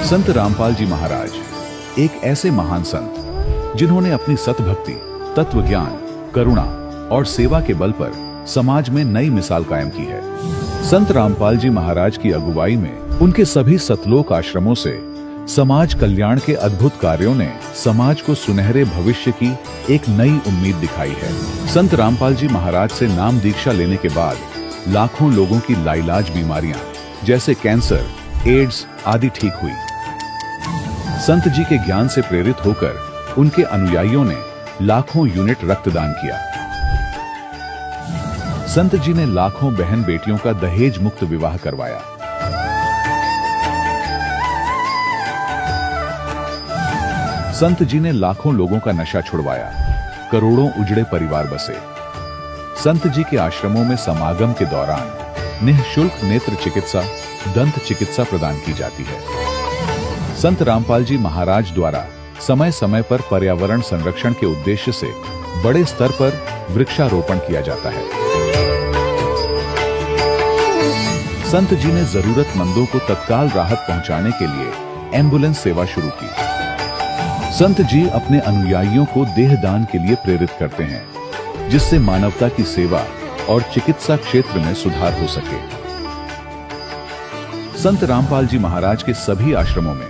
संत रामपाल जी महाराज एक ऐसे महान संत जिन्होंने अपनी सतभक्ति, तत्व ज्ञान, करुणा और सेवा के बल पर समाज में नई मिसाल कायम की है। संत रामपाल जी महाराज की अगुवाई में उनके सभी सतलोक आश्रमों से समाज कल्याण के अद्भुत कार्यों ने समाज को सुनहरे भविष्य की एक नई उम्मीद दिखाई है। संत रामपाल जी महाराज से नाम दीक्षा लेने के बाद लाखों लोगों की लाइलाज बीमारियां जैसे कैंसर, एड्स आदि ठीक हुई। संत जी के ज्ञान से प्रेरित होकर उनके अनुयायियों ने लाखों यूनिट रक्तदान किया। संत जी ने लाखों बहन बेटियों का दहेज मुक्त विवाह करवाया। संत जी ने लाखों लोगों का नशा छुड़वाया, करोड़ों उजड़े परिवार बसे। संत जी के आश्रमों में समागम के दौरान निःशुल्क नेत्र चिकित्सा, दंत चिकित्सा प्रदान की जाती है। संत रामपाल जी महाराज द्वारा समय समय पर पर्यावरण संरक्षण के उद्देश्य से बड़े स्तर पर वृक्षारोपण किया जाता है। संत जी ने जरूरतमंदों को तत्काल राहत पहुंचाने के लिए एम्बुलेंस सेवा शुरू की। संत जी अपने अनुयायियों को देहदान के लिए प्रेरित करते हैं, जिससे मानवता की सेवा और चिकित्सा क्षेत्र में सुधार हो सके। संत रामपाल जी महाराज के सभी आश्रमों में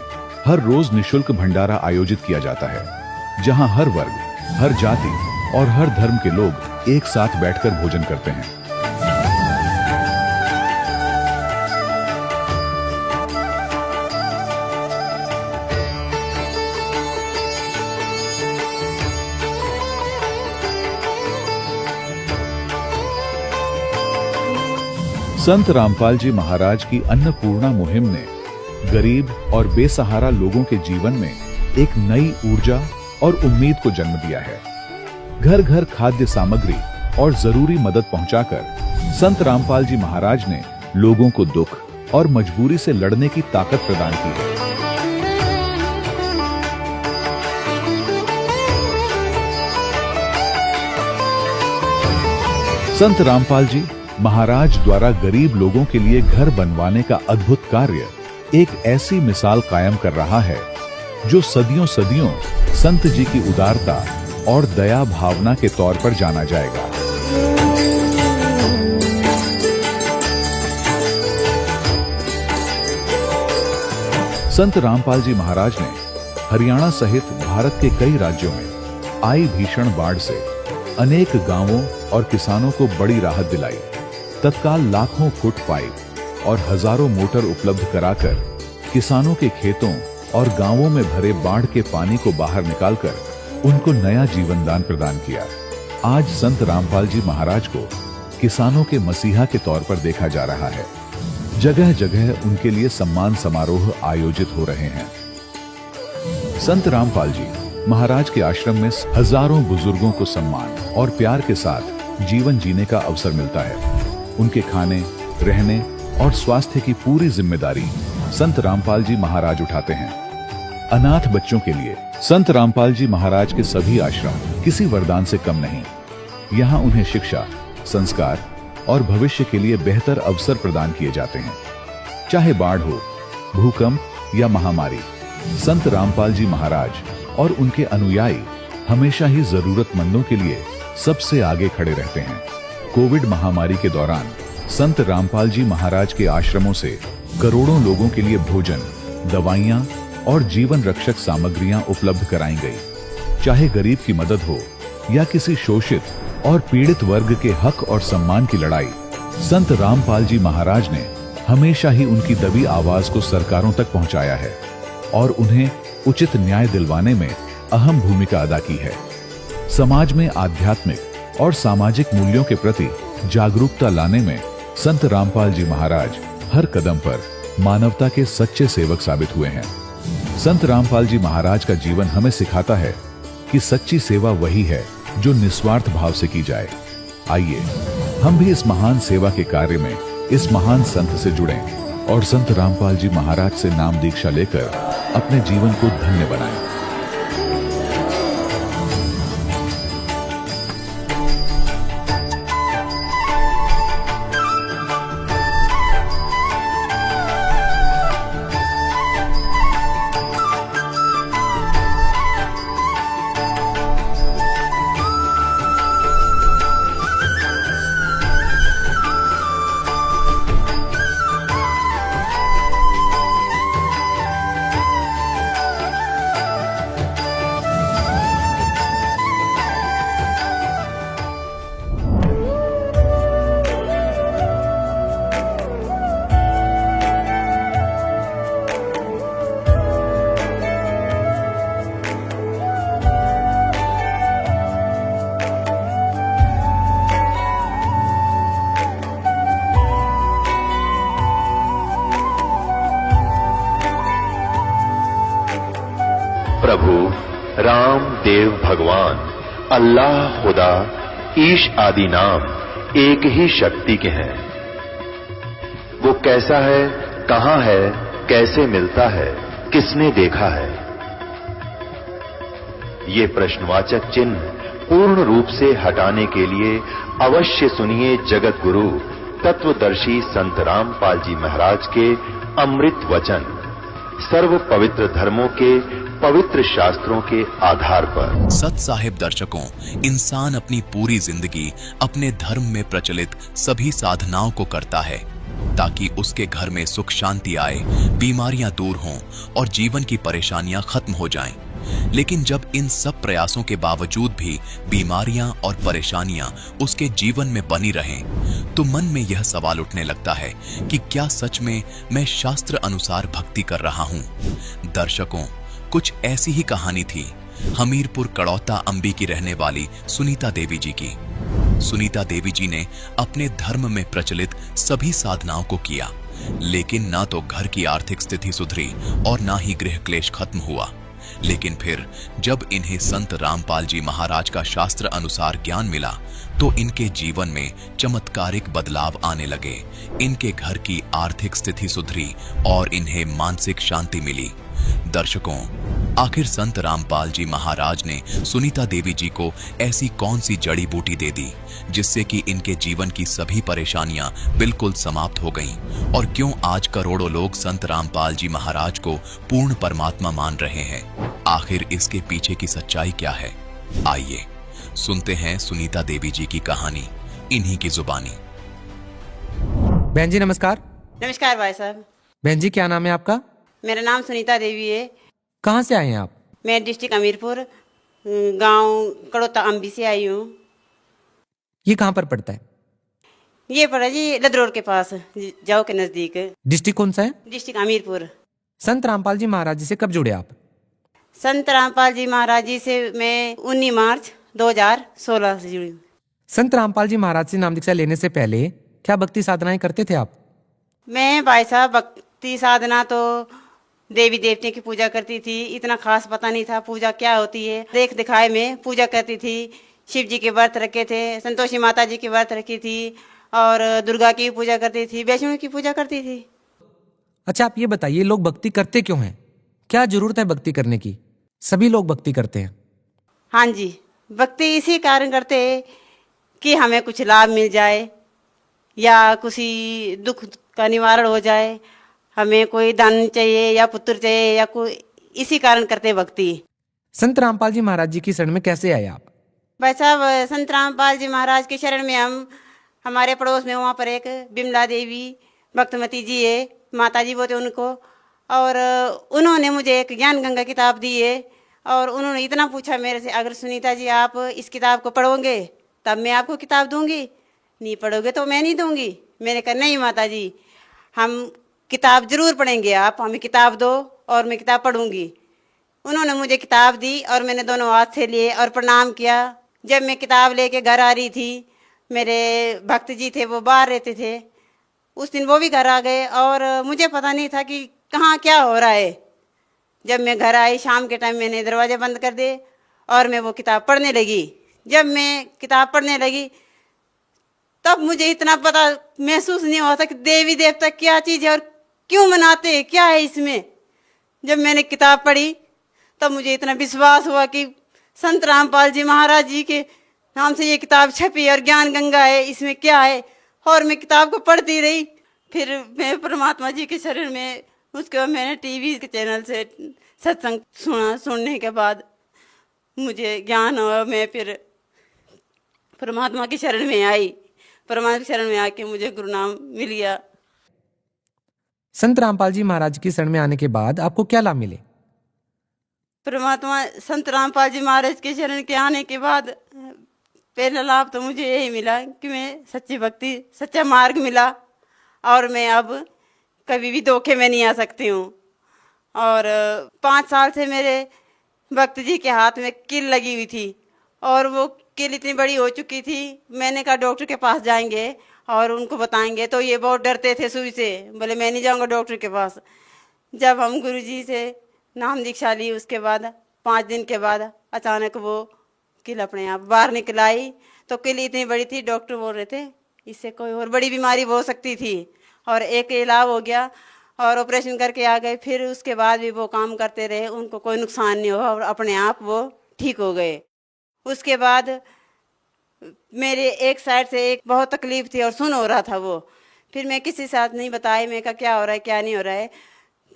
हर रोज निःशुल्क भंडारा आयोजित किया जाता है, जहां हर वर्ग, हर जाति और हर धर्म के लोग एक साथ बैठकर भोजन करते हैं। संत रामपाल जी महाराज की अन्नपूर्णा मुहिम ने गरीब और बेसहारा लोगों के जीवन में एक नई ऊर्जा और उम्मीद को जन्म दिया है। घर घर खाद्य सामग्री और जरूरी मदद पहुंचाकर संत रामपाल जी महाराज ने लोगों को दुख और मजबूरी से लड़ने की ताकत प्रदान की है। संत रामपाल जी महाराज द्वारा गरीब लोगों के लिए घर बनवाने का अद्भुत कार्य एक ऐसी मिसाल कायम कर रहा है जो सदियों सदियों संत जी की उदारता और दया भावना के तौर पर जाना जाएगा। संत रामपाल जी महाराज ने हरियाणा सहित भारत के कई राज्यों में आई भीषण बाढ़ से अनेक गांवों और किसानों को बड़ी राहत दिलाई। तत्काल लाखों फुट पाइप और हजारों मोटर उपलब्ध कराकर किसानों के खेतों और गांवों में भरे बाढ़ के पानी को बाहर निकालकर उनको नया जीवन दान प्रदान किया। आज संत रामपाल जी महाराज को किसानों के मसीहा के तौर पर देखा जा रहा है। जगह जगह उनके लिए सम्मान समारोह आयोजित हो रहे हैं। संत रामपाल जी महाराज के आश्रम में हजारों बुजुर्गों को सम्मान और प्यार के साथ जीवन जीने का अवसर मिलता है। उनके खाने, रहने और स्वास्थ्य की पूरी जिम्मेदारी संत रामपाल जी महाराज उठाते हैं। अनाथ बच्चों के लिए संत रामपाल जी महाराज के सभी आश्रम किसी वरदान से कम नहीं। यहाँ उन्हें शिक्षा, संस्कार और भविष्य के लिए बेहतर अवसर प्रदान किए जाते हैं। चाहे बाढ़ हो, भूकंप या महामारी, संत रामपाल जी महाराज और उनके अनुयायी हमेशा ही जरूरतमंदों के लिए सबसे आगे खड़े रहते हैं। कोविड महामारी के दौरान संत रामपाल जी महाराज के आश्रमों से करोड़ों लोगों के लिए भोजन, दवाइयां और जीवन रक्षक सामग्रियां उपलब्ध कराई गई। चाहे गरीब की मदद हो या किसी शोषित और पीड़ित वर्ग के हक और सम्मान की लड़ाई, संत रामपाल जी महाराज ने हमेशा ही उनकी दबी आवाज को सरकारों तक पहुंचाया है और उन्हें उचित न्याय दिलवाने में अहम भूमिका अदा की है। समाज में आध्यात्मिक और सामाजिक मूल्यों के प्रति जागरूकता लाने में संत रामपाल जी महाराज हर कदम पर मानवता के सच्चे सेवक साबित हुए हैं। संत रामपाल जी महाराज का जीवन हमें सिखाता है कि सच्ची सेवा वही है जो निस्वार्थ भाव से की जाए। आइए हम भी इस महान सेवा के कार्य में इस महान संत से जुड़ें और संत रामपाल जी महाराज से नाम दीक्षा लेकर अपने जीवन को धन्य बनाएं। प्रभु राम देव भगवान अल्लाह खुदा ईश आदि नाम एक ही शक्ति के हैं। वो कैसा है, कहां है, कैसे मिलता है, किसने देखा है? ये प्रश्नवाचक चिन्ह पूर्ण रूप से हटाने के लिए अवश्य सुनिए जगत गुरु तत्वदर्शी संत रामपाल जी महाराज के अमृत वचन, सर्व पवित्र धर्मों के पवित्र शास्त्रों के आधार पर। सत साहिब दर्शकों, इंसान अपनी पूरी जिंदगी अपने धर्म में प्रचलित सभी साधनाओं को करता है ताकि उसके घर में सुख शांति आए, बीमारियां दूर हों और जीवन की परेशानियां खत्म हो जाएं। लेकिन जब इन सब प्रयासों के बावजूद भी बीमारियां और परेशानियां उसके जीवन में बनी रहें, तो मन में यह सवाल उठने लगता है कि क्या सच में मैं शास्त्र अनुसार भक्ति कर रहा हूं? दर्शकों, कुछ ऐसी ही कहानी थी हमीरपुर कड़ौता अंबी की रहने वाली सुनीता देवी जी की। सुनीता देवी जी ने अपने धर्म में प्रचलित सभी साधनाओं को किया, लेकिन ना तो घर की आर्थिक स्थिति सुधरी और ना ही गृह क्लेश खत्म हुआ। लेकिन फिर जब इन्हें संत रामपाल जी महाराज का शास्त्र अनुसार ज्ञान मिला तो इनके जीवन में चमत्कारिक बदलाव आने लगे। इनके घर की आर्थिक स्थिति सुधरी और इन्हें मानसिक शांति मिली। दर्शकों, आखिर संत रामपाल जी महाराज ने सुनीता देवी जी को ऐसी कौन सी जड़ी बूटी दे दी जिससे कि इनके जीवन की सभी परेशानियां बिल्कुल समाप्त हो गईं? और क्यों आज करोड़ों लोग संत रामपाल जी महाराज को पूर्ण परमात्मा मान रहे हैं? आखिर इसके पीछे की सच्चाई क्या है? आइए सुनते हैं सुनीता देवी जी की कहानी इन्हीं की जुबानी। बहन जी नमस्कार। नमस्कार भाई साहब। बहन जी क्या नाम है आपका? मेरा नाम सुनीता देवी है। कहाँ से आए हैं आप? मैं डिस्ट्रिक्ट हमीरपुर गांव कड़ौता अंबी से आई हूँ। ये कहाँ पर पड़ता है? ये पड़ा जी लदरोड के पास, जाओ के नजदीक। डिस्ट्रिक्ट कौन सा है? डिस्ट्रिक्ट हमीरपुर। संत रामपाल जी महाराज जी से कब जुड़े आप? संत रामपाल जी महाराज जी से मैं 19 मार्च 2016 से जुड़ी हूँ। संत रामपाल जी महाराज से नाम दीक्षा लेने से पहले क्या भक्ति साधनाएं करते थे आप? मैं भाई साहब भक्ति साधना तो देवी देवते की पूजा करती थी। इतना खास पता नहीं था पूजा क्या होती है। देख दिखाए में पूजा करती थी। शिव जी के व्रत रखे थे, संतोषी माता जी के व्रत रखी थी और दुर्गा की पूजा करती थी, वैष्णो की पूजा करती थी। अच्छा आप ये बताइए, लोग भक्ति करते क्यों हैं? क्या जरूरत है भक्ति करने की? सभी लोग भक्ति करते हैं। हाँ जी, भक्ति इसी कारण करते हैं कि हमें कुछ लाभ मिल जाए या किसी दुख का निवारण हो जाए, हमें कोई धन चाहिए या पुत्र चाहिए या कोई, इसी कारण करते भक्ति। संत रामपाल जी महाराज जी की शरण में कैसे आए आप? भाई साहब, संत रामपाल जी महाराज की शरण में हम हमारे पड़ोस में वहाँ पर एक बिमला देवी भक्तमती जी है, माता जी बोलते उनको, और उन्होंने मुझे एक ज्ञान गंगा किताब दी है और उन्होंने इतना पूछा मेरे से, अगर सुनीता जी आप इस किताब को पढ़ोगे तब मैं आपको किताब दूंगी, नहीं पढ़ोगे तो मैं नहीं दूंगी। मैंने कहा नहीं माता जी, हम किताब जरूर पढ़ेंगे, आप हमें किताब दो और मैं किताब पढ़ूंगी। उन्होंने मुझे किताब दी और मैंने दोनों हाथ से लिए और प्रणाम किया। जब मैं किताब लेके घर आ रही थी, मेरे भक्त जी थे वो बाहर रहते थे, उस दिन वो भी घर आ गए और मुझे पता नहीं था कि कहाँ क्या हो रहा है। जब मैं घर आई शाम के टाइम मैंने दरवाजे बंद कर दिए और मैं वो किताब पढ़ने लगी। जब मैं किताब पढ़ने लगी तब मुझे इतना पता महसूस नहीं हुआ था कि देवी देवता क्या चीज़ है और क्यों मनाते हैं, क्या है इसमें। जब मैंने किताब पढ़ी तब मुझे इतना विश्वास हुआ कि संत रामपाल जी महाराज जी के नाम से ये किताब छपी और ज्ञान गंगा है, इसमें क्या है। और मैं किताब को पढ़ती रही। फिर मैं परमात्मा जी के शरण में, उसके बाद मैंने टीवी के चैनल से सत्संग सुना। सुनने के बाद मुझे ज्ञान हुआ, मैं फिर परमात्मा की शरण में आई। परमात्मा की शरण में आके मुझे गुरु नाम मिल गया। संत रामपाल जी महाराज की शरण में आने के बाद आपको क्या लाभ मिले? परमात्मा संत रामपाल जी महाराज के शरण के आने के बाद पहला लाभ तो मुझे यही मिला कि मैं सच्ची भक्ति, सच्चा मार्ग मिला और मैं अब कभी भी धोखे में नहीं आ सकती हूँ। और 5 साल से मेरे भक्त जी के हाथ में कील लगी हुई थी और वो कील इतनी बड़ी हो चुकी थी। मैंने कहा डॉक्टर के पास जाएंगे और उनको बताएंगे, तो ये बहुत डरते थे सुई से, बोले मैं नहीं जाऊँगा डॉक्टर के पास। जब हम गुरुजी से नाम दीक्षा ली उसके बाद 5 दिन के बाद अचानक वो किल अपने आप बाहर निकल आई। तो किल इतनी बड़ी थी, डॉक्टर बोल रहे थे इससे कोई और बड़ी बीमारी हो सकती थी, और एक इलाज हो गया और ऑपरेशन करके आ गए। फिर उसके बाद भी वो काम करते रहे, उनको कोई नुकसान नहीं हुआ और अपने आप वो ठीक हो गए। उसके बाद मेरे एक साइड से एक बहुत तकलीफ थी और सुन हो रहा था वो। फिर मैं किसी के साथ नहीं बताई, मैं कहा क्या हो रहा है क्या नहीं हो रहा है।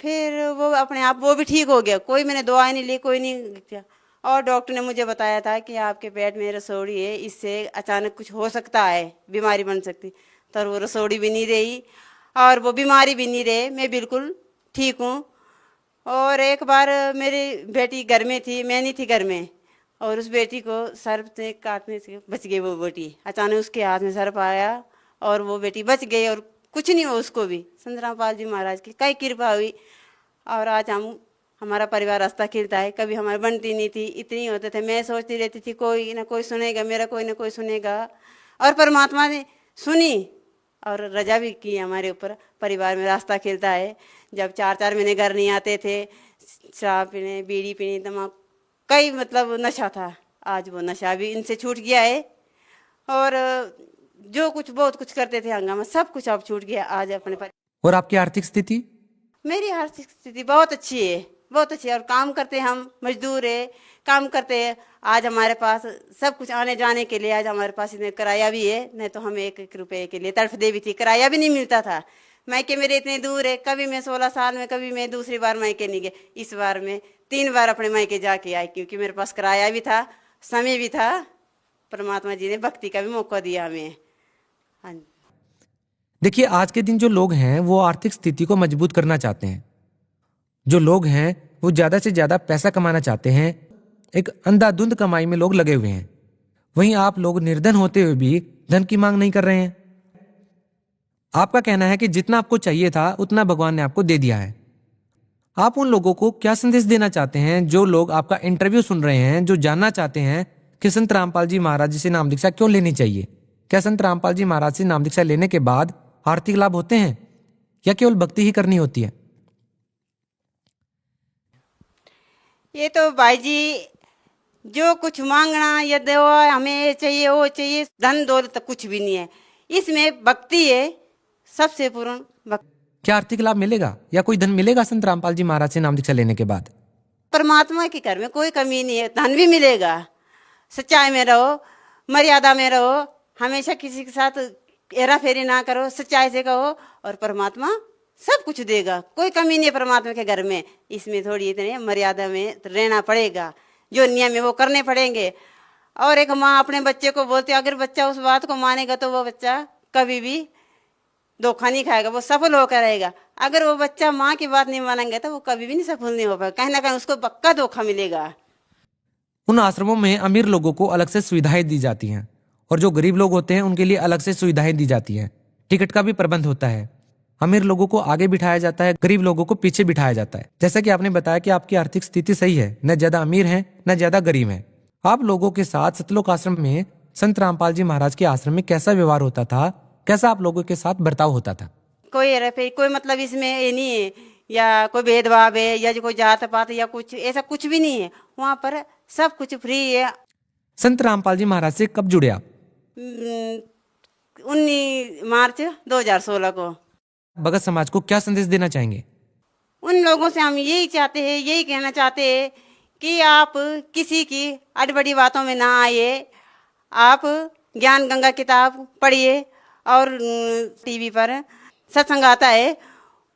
फिर वो अपने आप वो भी ठीक हो गया, कोई मैंने दवाई नहीं ली, कोई नहीं किया। और डॉक्टर ने मुझे बताया था कि आपके पेट में रसोड़ी है, इससे अचानक कुछ हो सकता है, बीमारी बन सकती। तो वो रसोड़ी भी नहीं रही और वो बीमारी भी नहीं रही, मैं बिल्कुल ठीक हूँ। और एक बार मेरी बेटी घर में थी, मैं नहीं थी घर में, और उस बेटी को सर्प से काटने से बच गई वो बेटी। अचानक उसके हाथ में सर्प आया और वो बेटी बच गई और कुछ नहीं हुआ उसको भी। संत रामपाल जी महाराज की कई कृपा हुई और आज हमारा परिवार हंसता खिलता है। कभी हमारी बनती नहीं थी, इतनी होते थे, मैं सोचती रहती थी कोई ना कोई सुनेगा मेरा, कोई ना कोई सुनेगा, और परमात्मा ने सुनी और रजा भी की हमारे ऊपर। परिवार में रास्ता खिलता है। जब 4-4 महीने घर नहीं आते थे, शराब पीने, बीड़ी पीने, तम्बाकू, कई मतलब नशा था, आज वो नशा भी इनसे छूट गया है। और जो कुछ बहुत कुछ करते थे हंगामा, सब कुछ अब छूट गया आज अपने पर। और आपकी आर्थिक स्थिति? मेरी आर्थिक स्थिति बहुत अच्छी है, बहुत अच्छी है। और काम करते हैं, हम मजदूर है, काम करते हैं। आज हमारे पास सब कुछ आने जाने के लिए, आज हमारे पास इतने किराया भी है, नहीं तो हम 1-1 रुपये के लिए तड़फ दे भी थी, किराया भी नहीं मिलता था। मायके मेरे इतने दूर है, कभी मैं 16 साल में, कभी मैं दूसरी बार मायके नहीं गए। इस बार मैं 3 बार अपने मायके जाके आई, क्योंकि मेरे पास किराया भी था, समय भी था। परमात्मा जी ने भक्ति का भी मौका दिया हमें। हाँ जी। देखिए, आज के दिन जो लोग हैं वो आर्थिक स्थिति को मजबूत करना चाहते हैं। जो लोग हैं वो ज्यादा से ज्यादा पैसा कमाना चाहते हैं। एक अंधाधुंध कमाई में लोग लगे हुए हैं। वहीं आप लोग निर्धन होते हुए भी धन की मांग नहीं कर रहे हैं। आपका कहना है कि जितना आपको चाहिए था उतना भगवान ने आपको दे दिया है। आप उन लोगों को क्या संदेश देना चाहते हैं जो लोग आपका इंटरव्यू सुन रहे हैं, जो जानना चाहते हैं कि संत रामपाल जी महाराज जी से नाम दीक्षा क्यों लेनी चाहिए? क्या संत रामपाल जी महाराज से नाम दीक्षा लेने के बाद आर्थिक लाभ होते हैं या केवल भक्ति ही करनी होती है? ये तो भाई जी, जो कुछ मांगना या दवा हमें ये चाहिए वो चाहिए, धन दौलत कुछ भी नहीं है, इसमें भक्ति है सबसे पूर्ण भक्ति। क्या आर्थिक लाभ मिलेगा या कोई धन मिलेगा संत रामपाल जी महाराज से नाम दीक्षा लेने के बाद? परमात्मा के घर में कोई कमी नहीं है, धन भी मिलेगा। सच्चाई में रहो, मर्यादा में रहो, हमेशा किसी के साथ हेरा फेरी ना करो, सच्चाई से कहो और परमात्मा सब कुछ देगा। कोई कमी नहीं है परमात्मा के घर में। इसमें थोड़ी इतने मर्यादा में रहना पड़ेगा, जो नियम है वो करने पड़ेंगे। और एक माँ अपने बच्चे को बोलती है, अगर बच्चा उस बात को मानेगा तो वो बच्चा कभी भी धोखा नहीं खाएगा, वो सफल होकर रहेगा। अगर वो बच्चा माँ की बात नहीं मानेंगे तो वो कभी भी नहीं सफल नहीं हो पाएगा, कहीं ना कहीं उसको पक्का धोखा मिलेगा। उन आश्रमों में अमीर लोगों को अलग से सुविधाएं दी जाती हैं और जो गरीब लोग होते हैं उनके लिए अलग से सुविधाएं दी जाती हैं। टिकट का भी प्रबंध होता है। अमीर लोगों को आगे बिठाया जाता है, गरीब लोगों को पीछे बिठाया जाता है। जैसा कि आपने बताया कि आपकी आर्थिक स्थिति सही है, न ज्यादा अमीर है न ज्यादा गरीब है। आप लोगों के साथ सतलोक आश्रम में संत रामपाल जी महाराज के आश्रम में कैसा व्यवहार होता था? कैसा आप लोगों के साथ बर्ताव होता था? कोई मतलब इसमें ये नहीं है या कोई भेदभाव है या जो कोई जात पात या कुछ ऐसा कुछ भी नहीं है। वहाँ पर सब कुछ फ्री है। संत रामपाल जी महाराज से कब जुड़े आप? 19 मार्च 2016 को। भगत समाज को क्या संदेश देना चाहेंगे? उन लोगों से हम यही चाहते हैं, यही कहना चाहते हैं कि आप किसी की अड़बड़ी बातों में ना आइए। आप ज्ञान गंगा किताब पढ़िए और टीवी पर सत्संग आता है,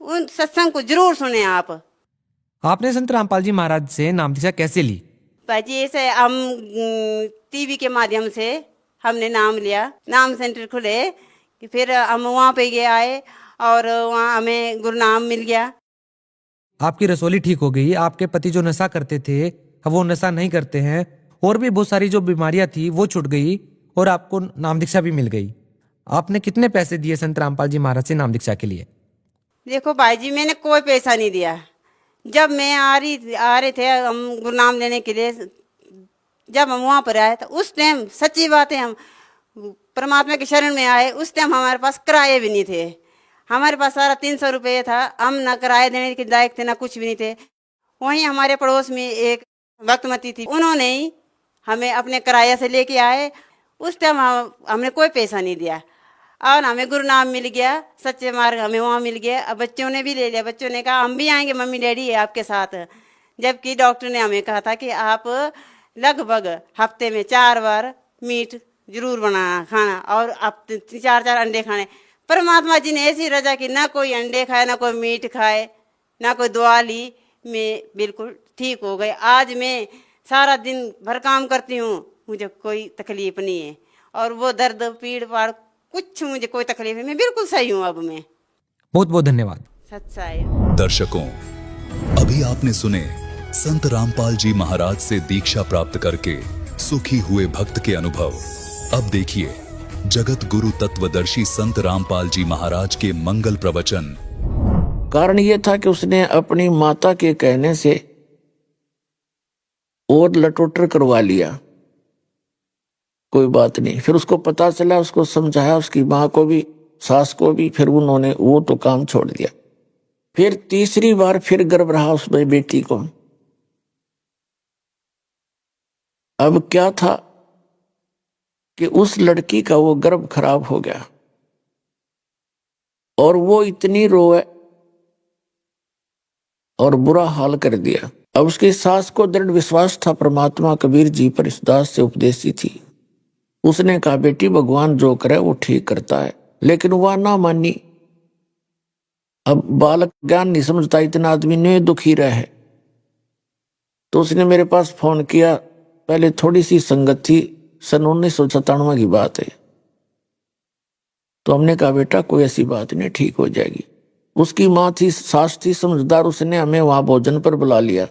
उन सत्संग को जरूर सुने। आपने संत रामपाल जी महाराज से नाम दीक्षा कैसे ली? भाई ऐसे हम टीवी के माध्यम से हमने नाम लिया, नाम सेंटर खुले कि फिर हम वहाँ पे गए आए और वहाँ हमें गुरनाम मिल गया। आपकी रसोली ठीक हो गई, आपके पति जो नशा करते थे अब वो नशा नहीं करते हैं, और भी बहुत सारी जो बीमारियां थी वो छूट गई और आपको नाम दीक्षा भी मिल गई। आपने कितने पैसे दिए संत रामपाल जी महाराज से नाम दीक्षा के लिए? देखो भाई जी, मैंने कोई पैसा नहीं दिया। जब मैं आ रहे थे हम गुरनाम लेने के लिए, जब हम वहाँ पर आए तो उस टाइम सच्ची बात है, हम परमात्मा के शरण में आए, उस टाइम हमारे पास किराए भी नहीं थे। हमारे पास सारा 300 रुपये था, हम ना किराए देने के लायक थे ना कुछ भी नहीं थे। वहीं हमारे पड़ोस में एक भक्तमती थी, उन्होंने ही हमें अपने किराया से लेके आए। उस टाइम हमने कोई पैसा नहीं दिया और हमें गुरु नाम मिल गया, सच्चे मार्ग हमें वहाँ मिल गया। अब बच्चों ने भी ले लिया, बच्चों ने कहा हम भी आएंगे मम्मी डैडी आपके साथ। जबकि डॉक्टर ने हमें कहा था कि आप लगभग हफ्ते में 4 बार मीट जरूर बनाना खाना और आप 4-4 अंडे खाने। परमात्मा जी ने ऐसी रजा की, ना कोई अंडे खाए ना कोई मीट खाए ना कोई दवा ली, मैं बिल्कुल ठीक हो गई। आज मैं सारा दिन भर काम करती हूँ, मुझे कोई तकलीफ नहीं है और वो दर्द पीड़ पाड़ कुछ मुझे कोई तकलीफ नहीं, मैं बिल्कुल सही हूँ। अब मैं बहुत बहुत धन्यवाद। सच्चाई। दर्शकों, अभी आपने सुने संत रामपाल जी महाराज से दीक्षा प्राप्त करके सुखी हुए भक्त के अनुभव। अब देखिए जगत गुरु तत्वदर्शी संत रामपाल जी महाराज के मंगल प्रवचन। कारण ये था कि उसने अपनी माता के कहने से और लटोटर करवा लिया, कोई बात नहीं। फिर उसको पता चला, उसको समझाया, उसकी माँ को भी सास को भी, फिर उन्होंने वो तो काम छोड़ दिया। फिर तीसरी बार फिर गर्भ रहा उसमें बेटी को। अब क्या था कि उस लड़की का वो गर्भ खराब हो गया और वो इतनी रोए और बुरा हाल कर दिया। अब उसकी सास को दृढ़ विश्वास था परमात्मा कबीर जी पर, इस दास से उपदेशी थी। उसने कहा बेटी भगवान जो करे वो ठीक करता है, लेकिन वह ना मानी। अब बालक ज्ञान नहीं समझता, इतना आदमी ने दुखी रहे। तो उसने मेरे पास फोन किया, पहले थोड़ी सी संगत थी, सन 1997 की बात है। तो हमने कहा बेटा कोई ऐसी बात नहीं, ठीक हो जाएगी। उसकी माँ थी, सास थी समझदार, उसने हमें वहां भोजन पर बुला लिया।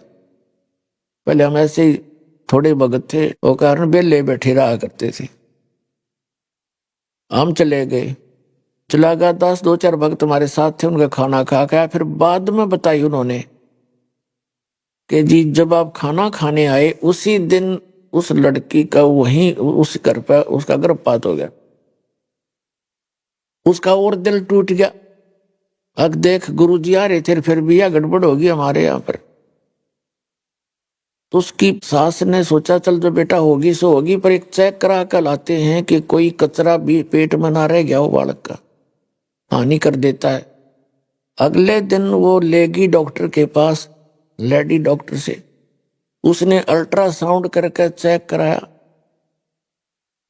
पहले हम ऐसे ही थोड़े भगत थे, वो कारण बेले बैठे रहा करते थे। हम चले गए, चला गया 2-4 भक्त हमारे साथ थे, उनका खाना खा खाया। फिर बाद में बताई उन्होंने कि जी जब आप खाना खाने आए उसी दिन उस लड़की का वहीं उस घर पर उसका गर्भपात हो गया। उसका और दिल टूट गया। अब देख गुरुजी आ रहे थे, फिर भी यह गड़बड़ होगी हमारे यहाँ पर। तो उसकी सास ने सोचा चल जो बेटा होगी सो होगी, पर एक चेक करा कर लाते हैं कि कोई कचरा भी पेट में ना रह गया हो, बालक का हानि कर देता है। अगले दिन वो लेगी डॉक्टर के पास, लेडी डॉक्टर से। उसने अल्ट्रासाउंड करके चेक कराया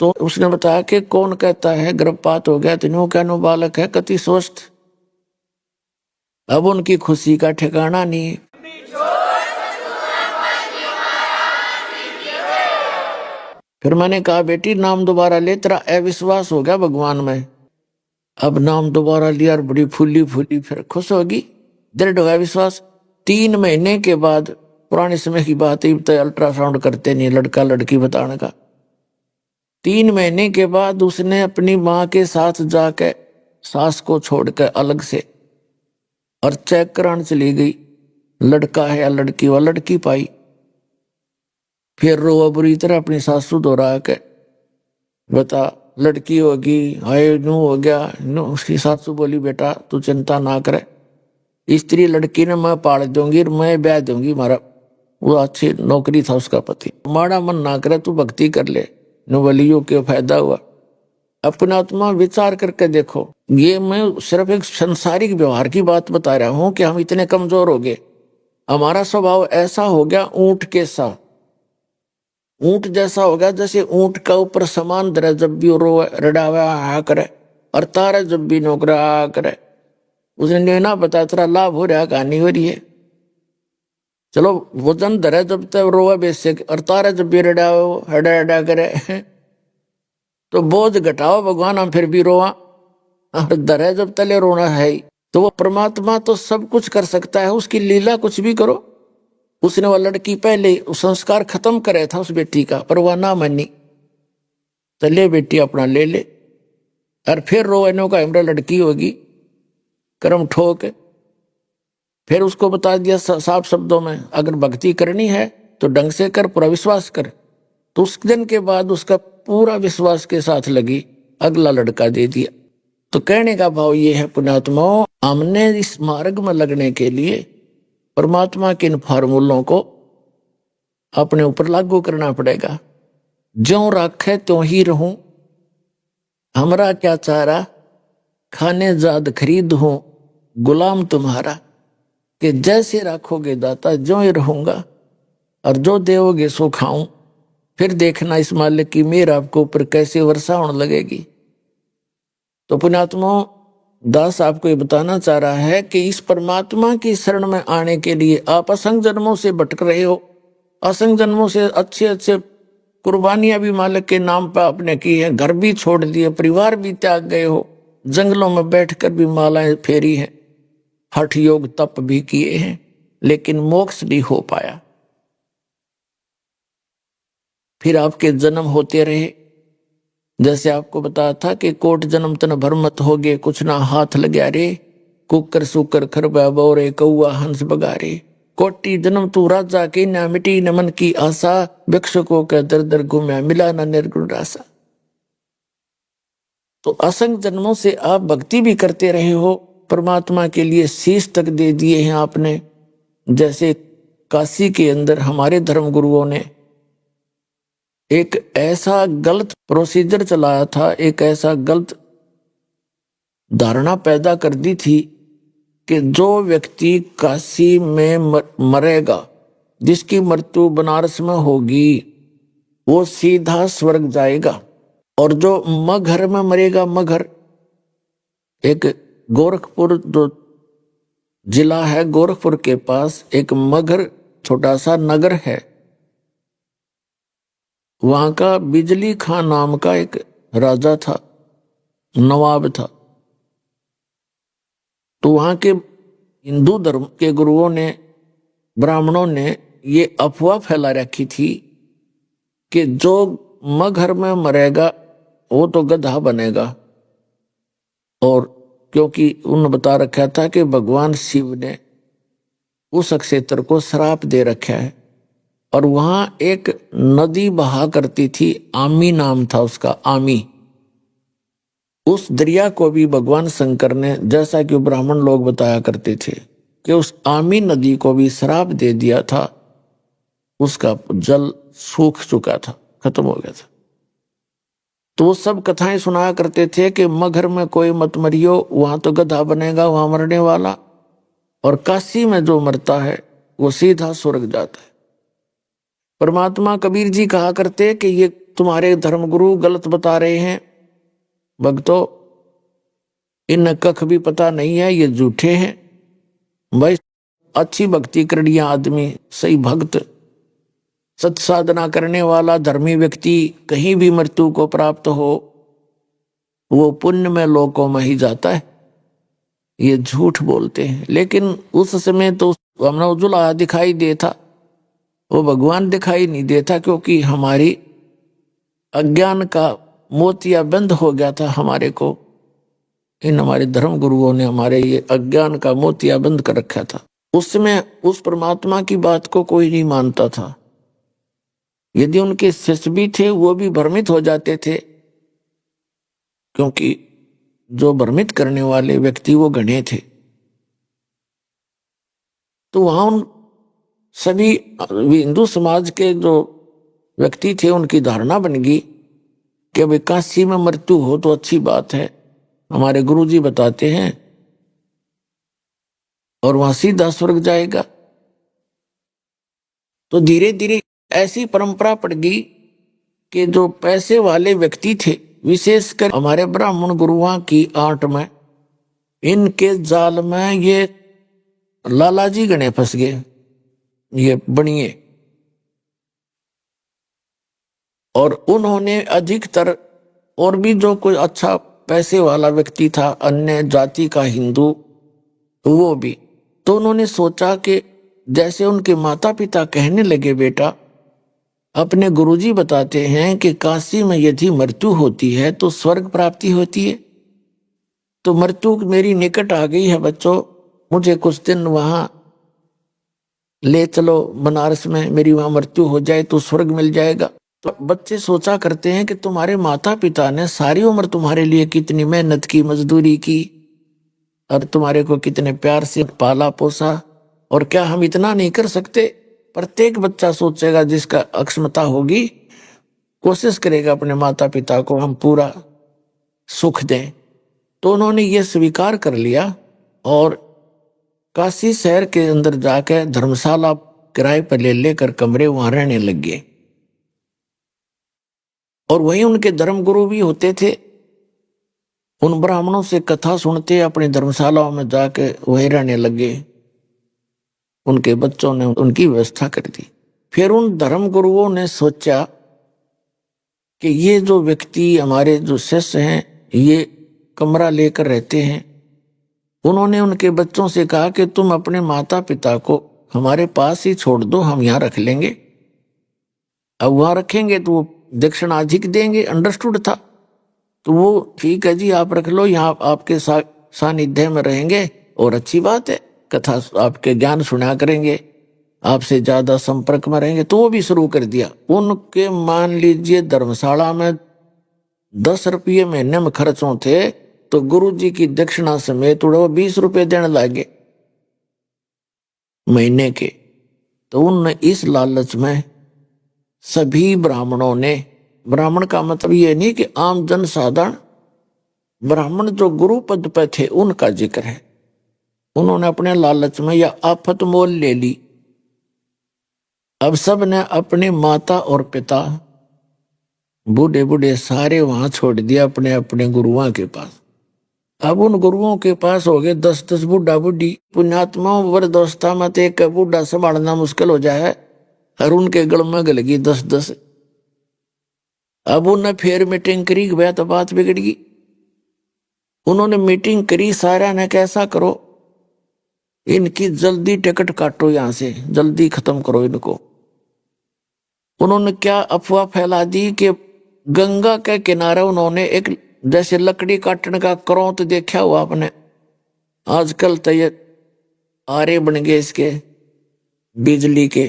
तो उसने बताया कि कौन कहता है गर्भपात हो गया, तीनों कहनो बालक है कति स्वस्थ। अब उनकी खुशी का ठिकाना नहीं है। फिर मैंने कहा बेटी नाम दोबारा ले, तेरा अविश्वास हो गया भगवान में। अब नाम दोबारा लिया और बड़ी फूली फूली फिर खुश होगी, दृढ़ होगा विश्वास। 3 महीने के बाद, पुराने समय की बात है, तो अल्ट्रासाउंड करते नहीं लड़का लड़की बताने का। 3 महीने के बाद उसने अपनी माँ के साथ जाके सास को छोड़कर अलग से और चेक कराने चली गई, लड़का है या लड़की, वह लड़की पाई। फिर रोआ बुरी तरह अपनी सासू दोहरा के, बता लड़की होगी, हाय नू हो गया नू। उसकी सासू बोली बेटा तू चिंता ना करे, स्त्री लड़की ने मैं पाल दूंगी, मैं ब्याह दूंगी। मारा वो अच्छी नौकरी था उसका पति, माड़ा मन ना करे, तू भक्ति कर ले, नवलियों के फायदा हुआ। अपना आत्मा विचार करके देखो। ये मैं सिर्फ एक संसारिक व्यवहार की बात बता रहा हूं कि हम इतने कमजोर हो गए। हमारा स्वभाव ऐसा हो गया ऊंट के सा, ऊंट जैसा हो गया जैसे ऊंट का ऊपर सामान धरे जब भी रो रडावा आ करे और तारा जब भी नौकरा आ करे। उसने ना पता तेरा लाभ हो रहा कहानी हो रही है। चलो वजन धरे जब तक रोवा बेसे और तारा जब भी रडाओ हडा हडा करे तो बोझ घटाओ भगवान, हम फिर भी रोवा और धरे जब तले रोना है ही। तो वो परमात्मा तो सब कुछ कर सकता है, उसकी लीला कुछ भी करो। उसने वह लड़की पहले संस्कार खत्म करे था उस बेटी का, पर वह ना मानी। तो ले बेटी अपना ले ले, और फिर रोनो का हमरा लड़की होगी, कर्म ठोक। फिर उसको बता दिया साफ शब्दों में, अगर भक्ति करनी है तो ढंग से कर, पूरा विश्वास कर। तो उस दिन के बाद उसका पूरा विश्वास के साथ लगी, अगला लड़का दे दिया। तो कहने का भाव ये है पुण्यात्माओं, हमने इस मार्ग में लगने के लिए परमात्मा के इन फार्मूलों को अपने ऊपर लागू करना पड़ेगा। ज्यों राखे त्यों ही रहूं, हमरा क्या चारा, खाने जाद खरीद हूं, गुलाम तुम्हारा। कि जैसे राखोगे दाता ज्यों ही रहूंगा, और जो देवोगे सो खाऊं। फिर देखना इस मालिक की मेहर आपको ऊपर कैसे वर्षा होने लगेगी। तो पुण्यात्मा, दास आपको ये बताना चाह रहा है कि इस परमात्मा की शरण में आने के लिए आप असंख्य जन्मों से भटक रहे हो, असंख्य जन्मों से अच्छे अच्छे कुर्बानियां भी मालिक के नाम पर आपने की है, घर भी छोड़ दिए, परिवार भी त्याग गए हो, जंगलों में बैठकर भी मालाएं फेरी हैं, हठ योग तप भी किए हैं, लेकिन मोक्ष नहीं हो पाया। फिर आपके जन्म होते रहे, जैसे आपको बताया था कि कोट जन्म तन भरमत हो गए, कुछ ना हाथ लग्या रे, कुकर सुकर खरबा बोरे, कौआ हंस बगारे। कोटि जन्म तू राजा की, ना मिटी न मन की आशा, भिक्षुकों के दर दर घूमया, मिला ना निर्गुण रासा। तो असंख्य जन्मों से आप भक्ति भी करते रहे हो, परमात्मा के लिए शीश तक दे दिए हैं आपने। जैसे काशी के अंदर हमारे धर्म गुरुओं ने एक ऐसा गलत प्रोसीजर चलाया था, एक ऐसा गलत धारणा पैदा कर दी थी कि जो व्यक्ति काशी में मरेगा, जिसकी मृत्यु बनारस में होगी, वो सीधा स्वर्ग जाएगा। और जो मगहर में मरेगा, मगहर एक गोरखपुर जो जिला है, गोरखपुर के पास एक मगहर छोटा सा नगर है, वहां का बिजली खां नाम का एक राजा था, नवाब था। तो वहां के हिंदू धर्म के गुरुओं ने, ब्राह्मणों ने ये अफवाह फैला रखी थी कि जो मगहर में मरेगा वो तो गधा बनेगा। और क्योंकि उन्होंने बता रखा था कि भगवान शिव ने उस क्षेत्र को श्राप दे रखा है, और वहां एक नदी बहा करती थी, आमी नाम था उसका, आमी। उस दरिया को भी भगवान शंकर ने, जैसा कि ब्राह्मण लोग बताया करते थे, कि उस आमी नदी को भी श्राप दे दिया था, उसका जल सूख चुका था, खत्म हो गया था। तो वो सब कथाएं सुनाया करते थे कि मगहर में कोई मत मरियो, वहां तो गधा बनेगा वहां मरने वाला, और काशी में जो मरता है वो सीधा स्वर्ग जाता है। परमात्मा कबीर जी कहा करते कि ये तुम्हारे धर्मगुरु गलत बता रहे हैं, भक्तों इन कख भी पता नहीं है, ये झूठे हैं। भाई अच्छी भक्ति करनिया आदमी, सही भक्त, सत साधना करने वाला धर्मी व्यक्ति कहीं भी मृत्यु को प्राप्त हो, वो पुण्य में लोकों में ही जाता है। ये झूठ बोलते हैं। लेकिन उस समय तो हमने उजुला दिखाई देता, वो भगवान दिखाई नहीं देता, क्योंकि हमारी अज्ञान का मोतिया बंद हो गया था हमारे को। इन हमारे धर्म गुरुओं ने हमारे ये अज्ञान का मोतिया बंद कर रखा था। उस समय उस परमात्मा की बात को कोई नहीं मानता था। यदि उनके शिष्य भी थे वो भी भ्रमित हो जाते थे, क्योंकि जो भ्रमित करने वाले व्यक्ति वो गणे थे। तो वहां उन सभी हिंदू समाज के जो व्यक्ति थे उनकी धारणा बन गई कि भाई काशी में मृत्यु हो तो अच्छी बात है, हमारे गुरुजी बताते हैं, और वहां सीधा स्वर्ग जाएगा। तो धीरे धीरे ऐसी परंपरा पड़ गई कि जो पैसे वाले व्यक्ति थे, विशेषकर हमारे ब्राह्मण गुरुओं की आंट में, इनके जाल में ये लालाजी गणे फंस गए, ये बनिए। और उन्होंने अधिकतर, और भी जो कोई अच्छा पैसे वाला व्यक्ति था अन्य जाति का हिंदू, वो भी, तो उन्होंने सोचा कि जैसे उनके माता पिता कहने लगे, बेटा अपने गुरुजी बताते हैं कि काशी में यदि मृत्यु होती है तो स्वर्ग प्राप्ति होती है, तो मृत्यु मेरी निकट आ गई है बच्चों, मुझे कुछ दिन वहां ले चलो बनारस में, मेरी वहां मृत्यु हो जाए तो स्वर्ग मिल जाएगा। तो बच्चे सोचा करते हैं कि तुम्हारे माता पिता ने सारी उम्र तुम्हारे लिए कितनी मेहनत की, मजदूरी की, और तुम्हारे को कितने प्यार से पाला पोसा, और क्या हम इतना नहीं कर सकते? प्रत्येक बच्चा सोचेगा जिसका अक्षमता होगी, कोशिश करेगा अपने माता पिता को हम पूरा सुख दें। तो उन्होंने ये स्वीकार कर लिया और काशी शहर के अंदर जाकर धर्मशाला किराए पर ले लेकर कमरे वहां रहने लग गए। और वहीं उनके धर्मगुरु भी होते थे, उन ब्राह्मणों से कथा सुनते अपनी धर्मशालाओं में जाके वहीं रहने लगे। उनके बच्चों ने उनकी व्यवस्था कर दी। फिर उन धर्मगुरुओं ने सोचा कि ये जो व्यक्ति हमारे जो शिष्य हैं ये कमरा लेकर रहते हैं। उन्होंने उनके बच्चों से कहा कि तुम अपने माता पिता को हमारे पास ही छोड़ दो, हम यहाँ रख लेंगे। अब वहां रखेंगे तो वो दक्षिणा अधिक देंगे, अंडरस्टूड था। तो वो ठीक है जी आप रख लो, यहाँ आपके सानिध्य में रहेंगे और अच्छी बात है, कथा आपके ज्ञान सुना करेंगे, आपसे ज्यादा संपर्क में रहेंगे। तो वो भी शुरू कर दिया। उनके मान लीजिए धर्मशाला में 10 रुपये महीने में खर्चों थे, तो गुरुजी की दक्षिणा समेत वो 20 रुपये देने लगे महीने के। तो उन इस लालच में सभी ब्राह्मणों ने, ब्राह्मण का मतलब ये नहीं कि आम जन साधारण, ब्राह्मण जो गुरु पद पे थे उनका जिक्र है, उन्होंने अपने लालच में या आफत मोल ले ली। अब सब ने अपने माता और पिता बूढ़े बूढ़े सारे वहां छोड़ दिया अपने अपने गुरुओं के पास। अब उन गुरुओं के पास हो गए 10-10 बूढ़ा बूढ़ी। पुण्यात्माओं वृद्धावस्था में तो एक बूढ़ा संभालना मुश्किल हो जाए और उनके गल में गल गई 10-10। अब उन्हें फिर मीटिंग करी, गया तो बात बिगड़ गई। उन्होंने मीटिंग करी, सारा ने कैसा करो, इनकी जल्दी टिकट काटो, यहां से जल्दी खत्म करो इनको। उन्होंने क्या अफवाह फैला दी कि गंगा के किनारे उन्होंने एक जैसे लकड़ी काटने का करौंत देखा हुआ आपने, आजकल तो ये आरे बन गए इसके बिजली के,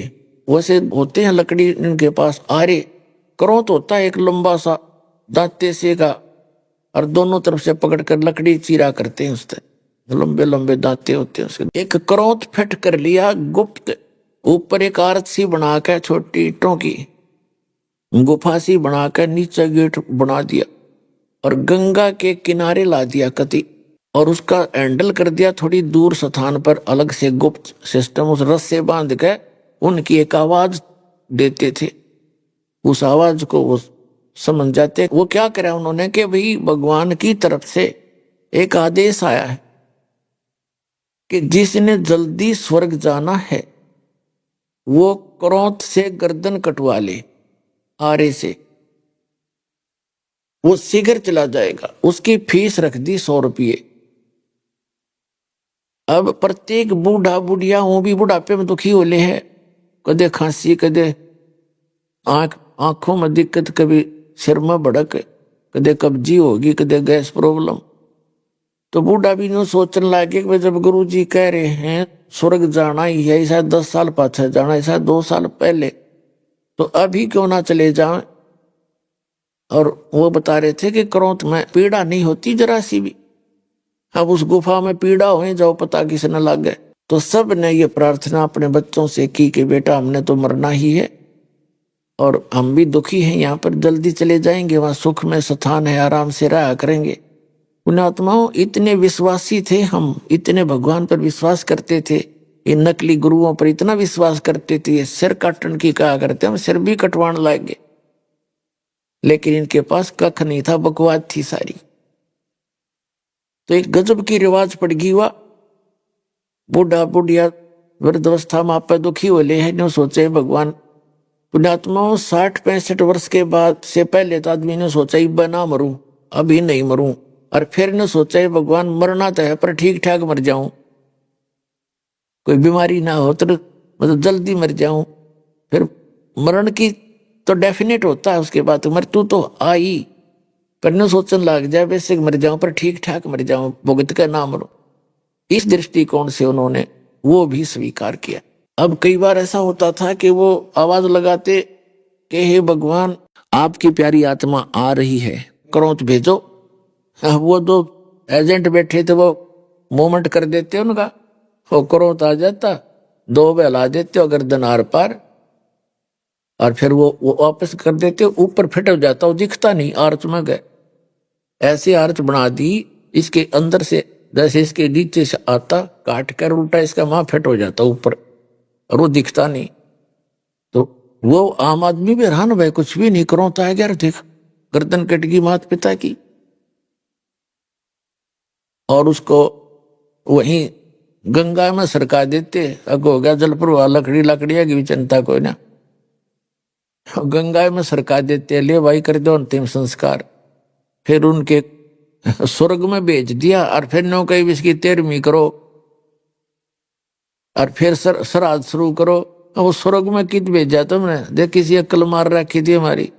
वैसे होते हैं लकड़ी इनके पास आरे। करौंत होता है एक लंबा सा दांते से का, और दोनों तरफ से पकड़कर लकड़ी चीरा करते हैं, उससे लंबे लंबे दांते होते हैं उसके। एक करौंत फिट कर लिया गुप्त, ऊपर एक आरत सी बनाकर छोटी ईंटों की गुफा सी बनाकर नीचे गेट बना दिया और गंगा के किनारे ला दिया कति, और उसका हैंडल कर दिया थोड़ी दूर स्थान पर अलग से गुप्त सिस्टम। उस रस से बांध के उनकी एक आवाज देते थे, उस आवाज को वो समझ जाते। वो क्या करा उन्होंने कि भाई भगवान की तरफ से एक आदेश आया है कि जिसने जल्दी स्वर्ग जाना है वो करौंत से गर्दन कटवा ले, आरे से, वो शीघ्र चला जाएगा। उसकी फीस रख दी 100 रुपये। अब प्रत्येक बूढ़ा बुढ़िया, वो भी बुढ़ापे में दुखी होले है, कदे खांसी, कदे आंखों में दिक्कत, कभी सिर में भड़क, कदे कब्जी होगी, कदे गैस प्रॉब्लम। तो बूढ़ा भी यूं सोचने लगे कि जब गुरु जी कह रहे हैं स्वर्ग जाना ही है, शायद 10 साल पाछे जाना है, शायद 2 साल पहले, तो अभी क्यों ना चले जाएं। और वो बता रहे थे कि करौंत में पीड़ा नहीं होती जरा सी भी, अब उस गुफा में पीड़ा हो जाओ पता किसी न लग गए। तो सब ने ये प्रार्थना अपने बच्चों से की कि बेटा हमने तो मरना ही है और हम भी दुखी हैं, यहाँ पर जल्दी चले जाएंगे, वहां सुख में स्थान है, आराम से रहा करेंगे। पुण्यात्माओं इतने विश्वासी थे हम, इतने भगवान पर विश्वास करते थे, इन नकली गुरुओं पर इतना विश्वास करते थे, ये सिर काटने की कहा करते, हम सिर भी कटवाने लाएंगे, लेकिन इनके पास कख नहीं था, बकवाद थी सारी। तो एक गजब की रिवाज पड़ गई हुआ, बूढ़ा बुढ़िया वृद्धावस्था में आप दुखी होले हैं, नो सोचे भगवान। पुण्यात्माओं 60-65 वर्ष के बाद से पहले तो आदमी ने सोचा ही बना मरूं, अभी नहीं मरूं, और फिर ने सोचा है भगवान मरना तो है पर ठीक ठाक मर जाऊं, कोई बीमारी ना हो तो मतलब जल्दी मर जाऊं। फिर मरण की तो डेफिनेट होता है, उसके बाद मृत्यु तो आई, पर न सोचने लग जाए वैसे मर जाऊं पर ठीक ठाक मर जाऊं, भुगत का ना मरो। इस दृष्टिकोण से उन्होंने वो भी स्वीकार किया। अब कई बार ऐसा होता था कि वो आवाज लगाते कि हे भगवान आपकी प्यारी आत्मा आ रही है, करौंत भेजो। वो जो एजेंट बैठे थे वो मूवमेंट कर देते उनका, वो करौंत आ जाता, 2 बहला देते हो गर्दन आर पार, और फिर वो वापस कर देते हो, ऊपर फिट हो जाता हो, दिखता नहीं, आर्च में गए। ऐसी आर्च बना दी इसके अंदर से, जैसे इसके नीचे से आता काट कर उल्टा इसका वहां फिट हो जाता ऊपर, और वो दिखता नहीं। तो वो आम आदमी भी हैरान भाई, कुछ भी नहीं करोता है यार, देख गर्दन कट गई माता पिता की। और उसको वहीं गंगा में सरका देते, अगो हो गया जल प्रवाह, लकड़ी लकड़िया की भी चिंता कोई ना, गंगा में सरका देते, ले भाई कर दो अंतिम संस्कार। फिर उनके स्वर्ग में भेज दिया, और फिर नो कहीं इसकी 13वीं करो, और फिर श्राद्ध शुरू करो। वो स्वर्ग में कित भेजा तुमने, देख किसी अक्ल मार रखी थी हमारी।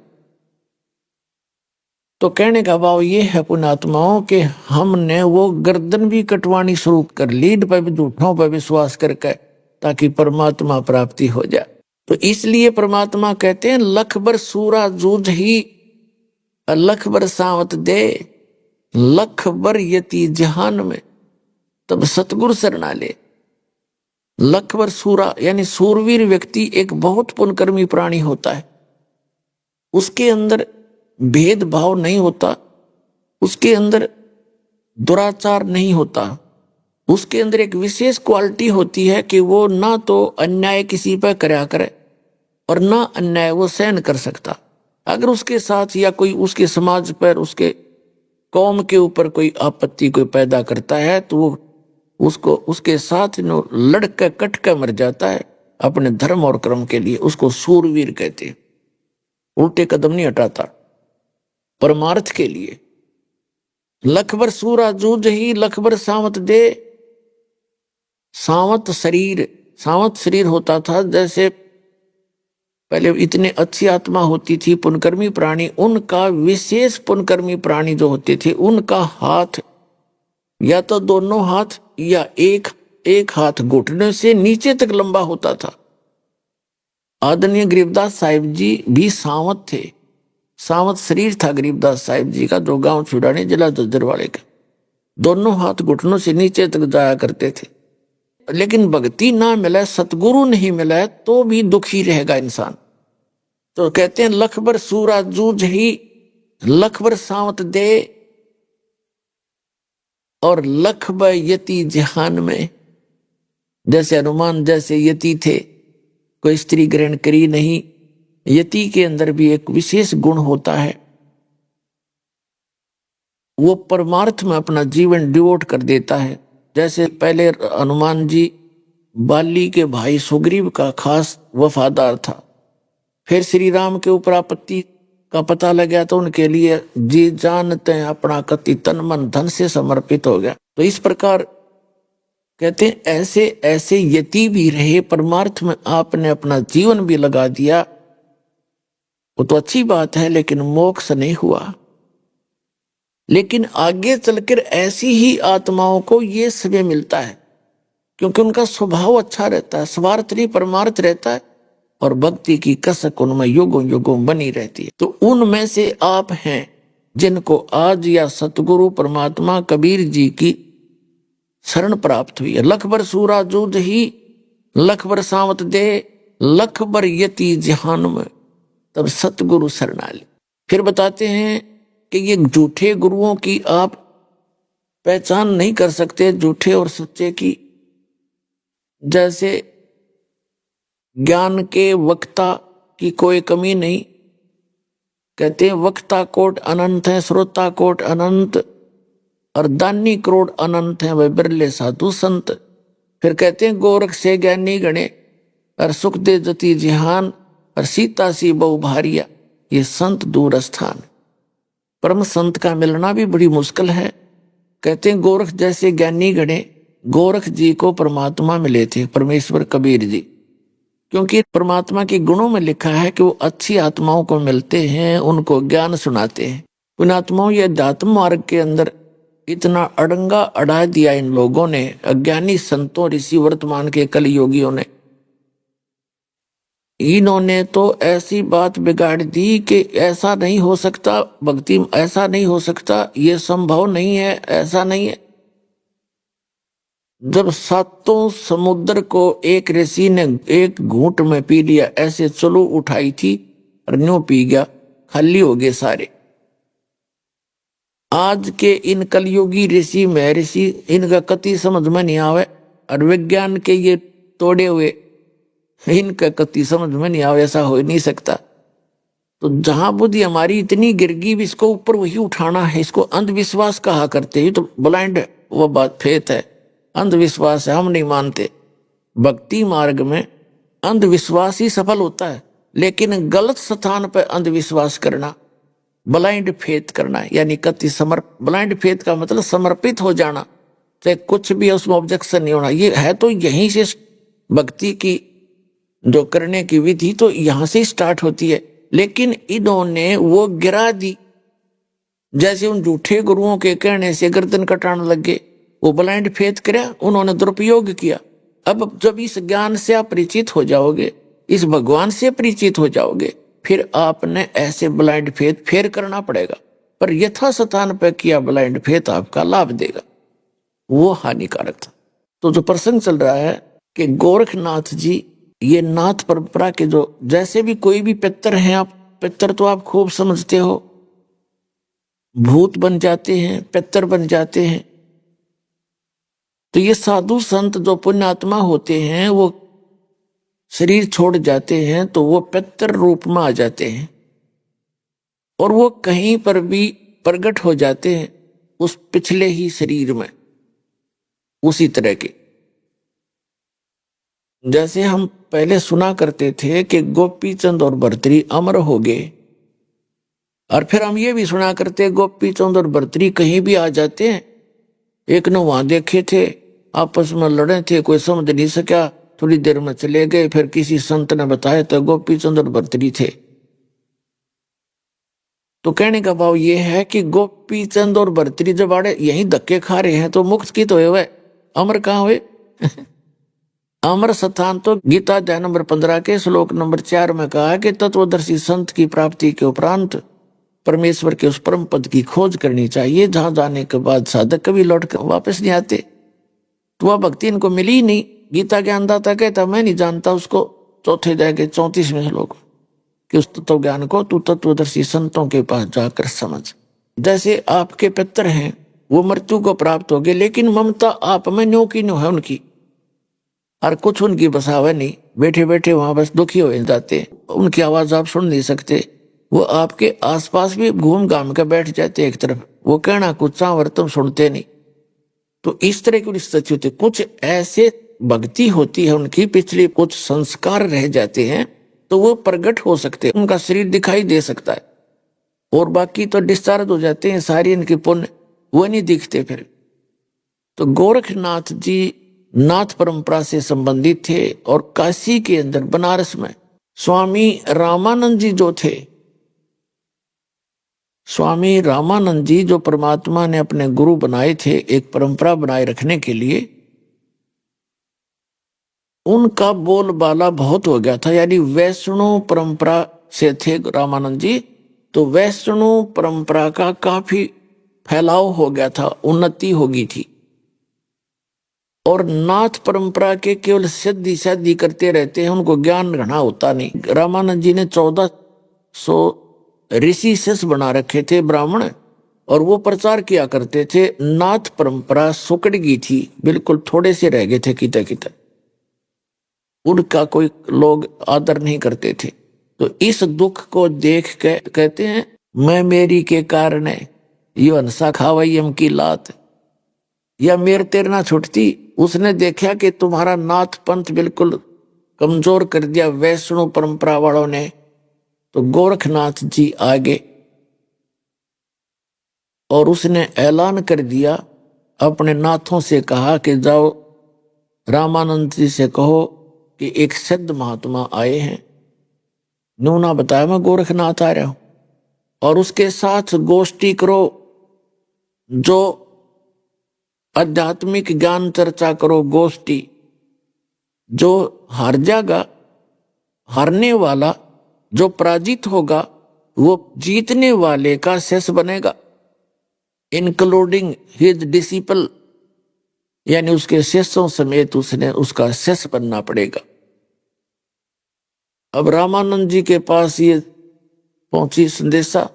तो कहने का भाव ये है पुण्यात्माओं के हमने वो गर्दन भी कटवानी शुरू कर ली, पर भी झूठों पर विश्वास करके, ताकि परमात्मा प्राप्ति हो जाए। तो इसलिए परमात्मा कहते हैं लख बर सूरा जूझ ही लख बर सावत दे, लख बर यति जहान में तब सतगुरु शरणा ले। लख बर सूरा यानी सूरवीर व्यक्ति एक बहुत पुण्यकर्मी प्राणी होता है, उसके अंदर भेदभाव नहीं होता, उसके अंदर दुराचार नहीं होता, उसके अंदर एक विशेष क्वालिटी होती है कि वो ना तो अन्याय किसी पर करया करे और ना अन्याय वो सहन कर सकता। अगर उसके साथ या कोई उसके समाज पर, उसके कौम के ऊपर कोई आपत्ति कोई पैदा करता है, तो वो उसको उसके साथ लड़के कट कर मर जाता है अपने धर्म और कर्म के लिए। उसको सूरवीर कहते हैं, उल्टे कदम नहीं हटाता परमार्थ के लिए। लख बर सूरा जूझ ही लख बर सावत दे। सावत शरीर होता था, जैसे पहले इतने अच्छी आत्मा होती थी पुण्यकर्मी प्राणी, उनका विशेष पुण्यकर्मी प्राणी जो होते थे, उनका हाथ या तो दोनों हाथ या एक हाथ घुटने से नीचे तक लंबा होता था। आदरणीय गरीबदास साहिब जी भी सावत थे, सावत शरीर था गरीबदास साहिब जी का, जो गांव छुड़ाने जिला जज्जरवाड़े का। दोनों हाथ घुटनों से नीचे तक जाया करते थे। लेकिन भक्ति ना मिले, सतगुरु नहीं मिले, तो भी दुखी रहेगा इंसान। तो कहते हैं लख बर सूरा जूझ ही लख बर सावत दे, और लख बर यति जहान में। जैसे हनुमान जैसे यति थे, कोई स्त्री ग्रहण करी नहीं। यति के अंदर भी एक विशेष गुण होता है, वो परमार्थ में अपना जीवन डिवोट कर देता है। जैसे पहले हनुमान जी बाली के भाई सुग्रीव का खास वफादार था, फिर श्री राम के ऊपर आपत्ति का पता लग गया तो उनके लिए जी जानते हैं अपना कति तन मन धन से समर्पित हो गया। तो इस प्रकार कहते हैं ऐसे ऐसे यति भी रहे, परमार्थ में आपने अपना जीवन भी लगा दिया, वो तो अच्छी बात है, लेकिन मोक्ष नहीं हुआ। लेकिन आगे चलकर ऐसी ही आत्माओं को ये समय मिलता है, क्योंकि उनका स्वभाव अच्छा रहता है, स्वार्थ नहीं परमार्थ रहता है, और भक्ति की कसक उनमें युगों युगों बनी रहती है। तो उनमें से आप हैं जिनको आज या सतगुरु परमात्मा कबीर जी की शरण प्राप्त हुई है। लख बर सूरा जूझ ही लख बर सावत दे, लख बर यति जहान में तब सतगुरु शरणा ले। फिर बताते हैं कि ये झूठे गुरुओं की आप पहचान नहीं कर सकते, झूठे और सच्चे की। जैसे ज्ञान के वक्ता की कोई कमी नहीं, कहते हैं वक्ता कोट अनंत है, श्रोता कोट अनंत, और दानी करोड़ अनंत है, वह बिरले साधु संत। फिर कहते हैं गोरख से ज्ञानी गणे, और सुख दे जति जिहान, और सीता सी बहु भारिया, ये संत दूर स्थान। परम संत का मिलना भी बड़ी मुश्किल है। कहते हैं गोरख जैसे ज्ञानी गणे, गोरख जी को परमात्मा मिले थे, परमेश्वर कबीर जी, क्योंकि परमात्मा के गुणों में लिखा है कि वो अच्छी आत्माओं को मिलते हैं, उनको ज्ञान सुनाते हैं। पुण्यात्माओं, ये अध्यात्म मार्ग के अंदर इतना अड़ंगा अड़ा दिया इन लोगों ने, अज्ञानी संतों ऋषि वर्तमान के कलयुगियों ने। इन्होंने तो ऐसी बात बिगाड़ दी कि ऐसा नहीं हो सकता, भक्ति ऐसा नहीं हो सकता, ये संभव नहीं है, ऐसा नहीं है। जब सातों समुद्र को एक ऋषि ने एक घूंट में पी लिया, ऐसे चलो उठाई थी और न्यों पी गया, खाली हो गए सारे। आज के इन कलयुगी ऋषि महर्षि इनका कति समझ में नहीं आवे, और विज्ञान के ये तोड़े हुए इनका कति समझ में नहीं आवे, ऐसा हो ही नहीं सकता। तो जहां बुद्धि हमारी इतनी गिर गई, इसको ऊपर वही उठाना है, इसको अंधविश्वास कहा करते हैं। तो ब्लाइंड वो बात फेथ है, अंधविश्वास है, हम नहीं मानते। भक्ति मार्ग में अंधविश्वास ही सफल होता है, लेकिन गलत स्थान पर अंधविश्वास करना, ब्लाइंड फेथ करना, यानी कति ब्लाइंड फेथ का मतलब समर्पित हो जाना, चाहे कुछ भी है उसमें ऑब्जेक्शन नहीं होना। ये है तो यहीं से भक्ति की जो करने की विधि तो यहां से स्टार्ट होती है, लेकिन इन्होंने वो गिरा दी। जैसे उन झूठे गुरुओं के कहने से गर्दन कटाने लगे, वो ब्लाइंड फेथ किया, उन्होंने दुरुपयोग किया। अब जब इस ज्ञान से आप परिचित हो जाओगे, इस भगवान से परिचित हो जाओगे, फिर आपने ऐसे ब्लाइंड फेथ फेर करना पड़ेगा। पर यथा स्थान पर किया ब्लाइंड फेथ आपका लाभ देगा, वो हानिकारक था। तो जो प्रसंग चल रहा है कि गोरखनाथ जी, ये नाथ परंपरा के जो जैसे भी कोई भी पितर हैं, आप पितर तो आप खूब समझते हो, भूत बन जाते हैं, पितर बन जाते हैं। तो ये साधु संत जो पुण्यात्मा होते हैं, वो शरीर छोड़ जाते हैं तो वो पितर रूप में आ जाते हैं, और वो कहीं पर भी प्रकट हो जाते हैं उस पिछले ही शरीर में, उसी तरह के। जैसे हम पहले सुना करते थे कि गोपी चंद और भर्तरी अमर हो गए, और फिर हम ये भी सुना करते गोपी चंद और भर्तरी कहीं भी आ जाते हैं। एक ने वहां देखे थे, आपस में लड़े थे, कोई समझ नहीं सका, थोड़ी देर में चले गए, फिर किसी संत ने बताया तो गोपी चंद और भर्तरी थे। तो कहने का भाव ये है कि गोपी चंद और भर्तरी जब आड़े यही धक्के खा रहे हैं तो मुक्त की तो हुए, अमर कहाँ हुए? अमर स्थान तो गीता अध्याय नंबर 15 के श्लोक नंबर 4 में कहा है कि तत्वदर्शी संत की प्राप्ति के उपरांत परमेश्वर के उस परम पद की खोज करनी चाहिए, जहां जाने के बाद साधक कभी लौट कर वापस नहीं आते। तो वह भक्ति इनको मिली ही नहीं। गीता ज्ञानदाता कहता मैं नहीं जानता उसको, चौथे अध्याय के 34वें श्लोक, कि उस तत्व ज्ञान को तू तत्वदर्शी संतों के पास जाकर समझ। जैसे आपके पितर हैं वो मृत्यु को प्राप्त हो गए, लेकिन ममता आप में न्यों की न्यों है उनकी, और कुछ उनकी बसावा नहीं, बैठे बैठे वहां बस दुखी हो जाते, उनकी आवाज आप सुन नहीं सकते, वो आपके आसपास भी घूम घाम कर बैठ जाते एक तरफ, वो कहना कुछ चावर तुम सुनते नहीं। तो इस तरह की स्थिति होती, कुछ ऐसे भक्ति होती है उनकी, पिछले कुछ संस्कार रह जाते हैं तो वो प्रकट हो सकते हैं, उनका शरीर दिखाई दे सकता है, और बाकी तो डिस्चार्ज हो जाते हैं, सारी इनके पुण्य वो नहीं दिखते फिर। तो गोरखनाथ जी नाथ परंपरा से संबंधित थे, और काशी के अंदर बनारस में स्वामी रामानंद जी जो थे, स्वामी रामानंद जी जो परमात्मा ने अपने गुरु बनाए थे एक परंपरा बनाए रखने के लिए, उनका बोलबाला बहुत हो गया था, यानी वैष्णव परंपरा से थे रामानंद जी, तो वैष्णव परंपरा का काफी फैलाव हो गया था, उन्नति हो गई थी। और नाथ परंपरा के केवल सिद्धि शादी करते रहते हैं, उनको ज्ञान घना होता नहीं। रामानंद जी ने 1400 ऋषि शिष्य बना रखे थे ब्राह्मण, और वो प्रचार किया करते थे। नाथ परंपरा सुकड़ गई थी, बिल्कुल थोड़े से रह गए थे किते किते, उनका कोई लोग आदर नहीं करते थे। तो इस दुख को देख के कहते हैं मैं मेरी के कारण ये हंसा खावैयम की लात, या मेर तेरे ना छुटती। उसने देखा कि तुम्हारा नाथ पंथ बिल्कुल कमजोर कर दिया वैष्णव परंपरा वालों ने, तो गोरखनाथ जी आगे और उसने ऐलान कर दिया, अपने नाथों से कहा कि जाओ रामानंद जी से कहो कि एक सिद्ध महात्मा आए हैं, नूना बताया मैं गोरखनाथ आ रहा हूं, और उसके साथ गोष्ठी करो, जो आध्यात्मिक ज्ञान चर्चा करो, गोष्ठी। जो हार जाएगा, हारने वाला जो पराजित होगा वो जीतने वाले का शिष्य बनेगा, इंक्लूडिंग हिज डिसिपल, यानी उसके शिष्यों समेत उसने उसका शिष्य बनना पड़ेगा। अब रामानंद जी के पास ये पहुंची संदेशा।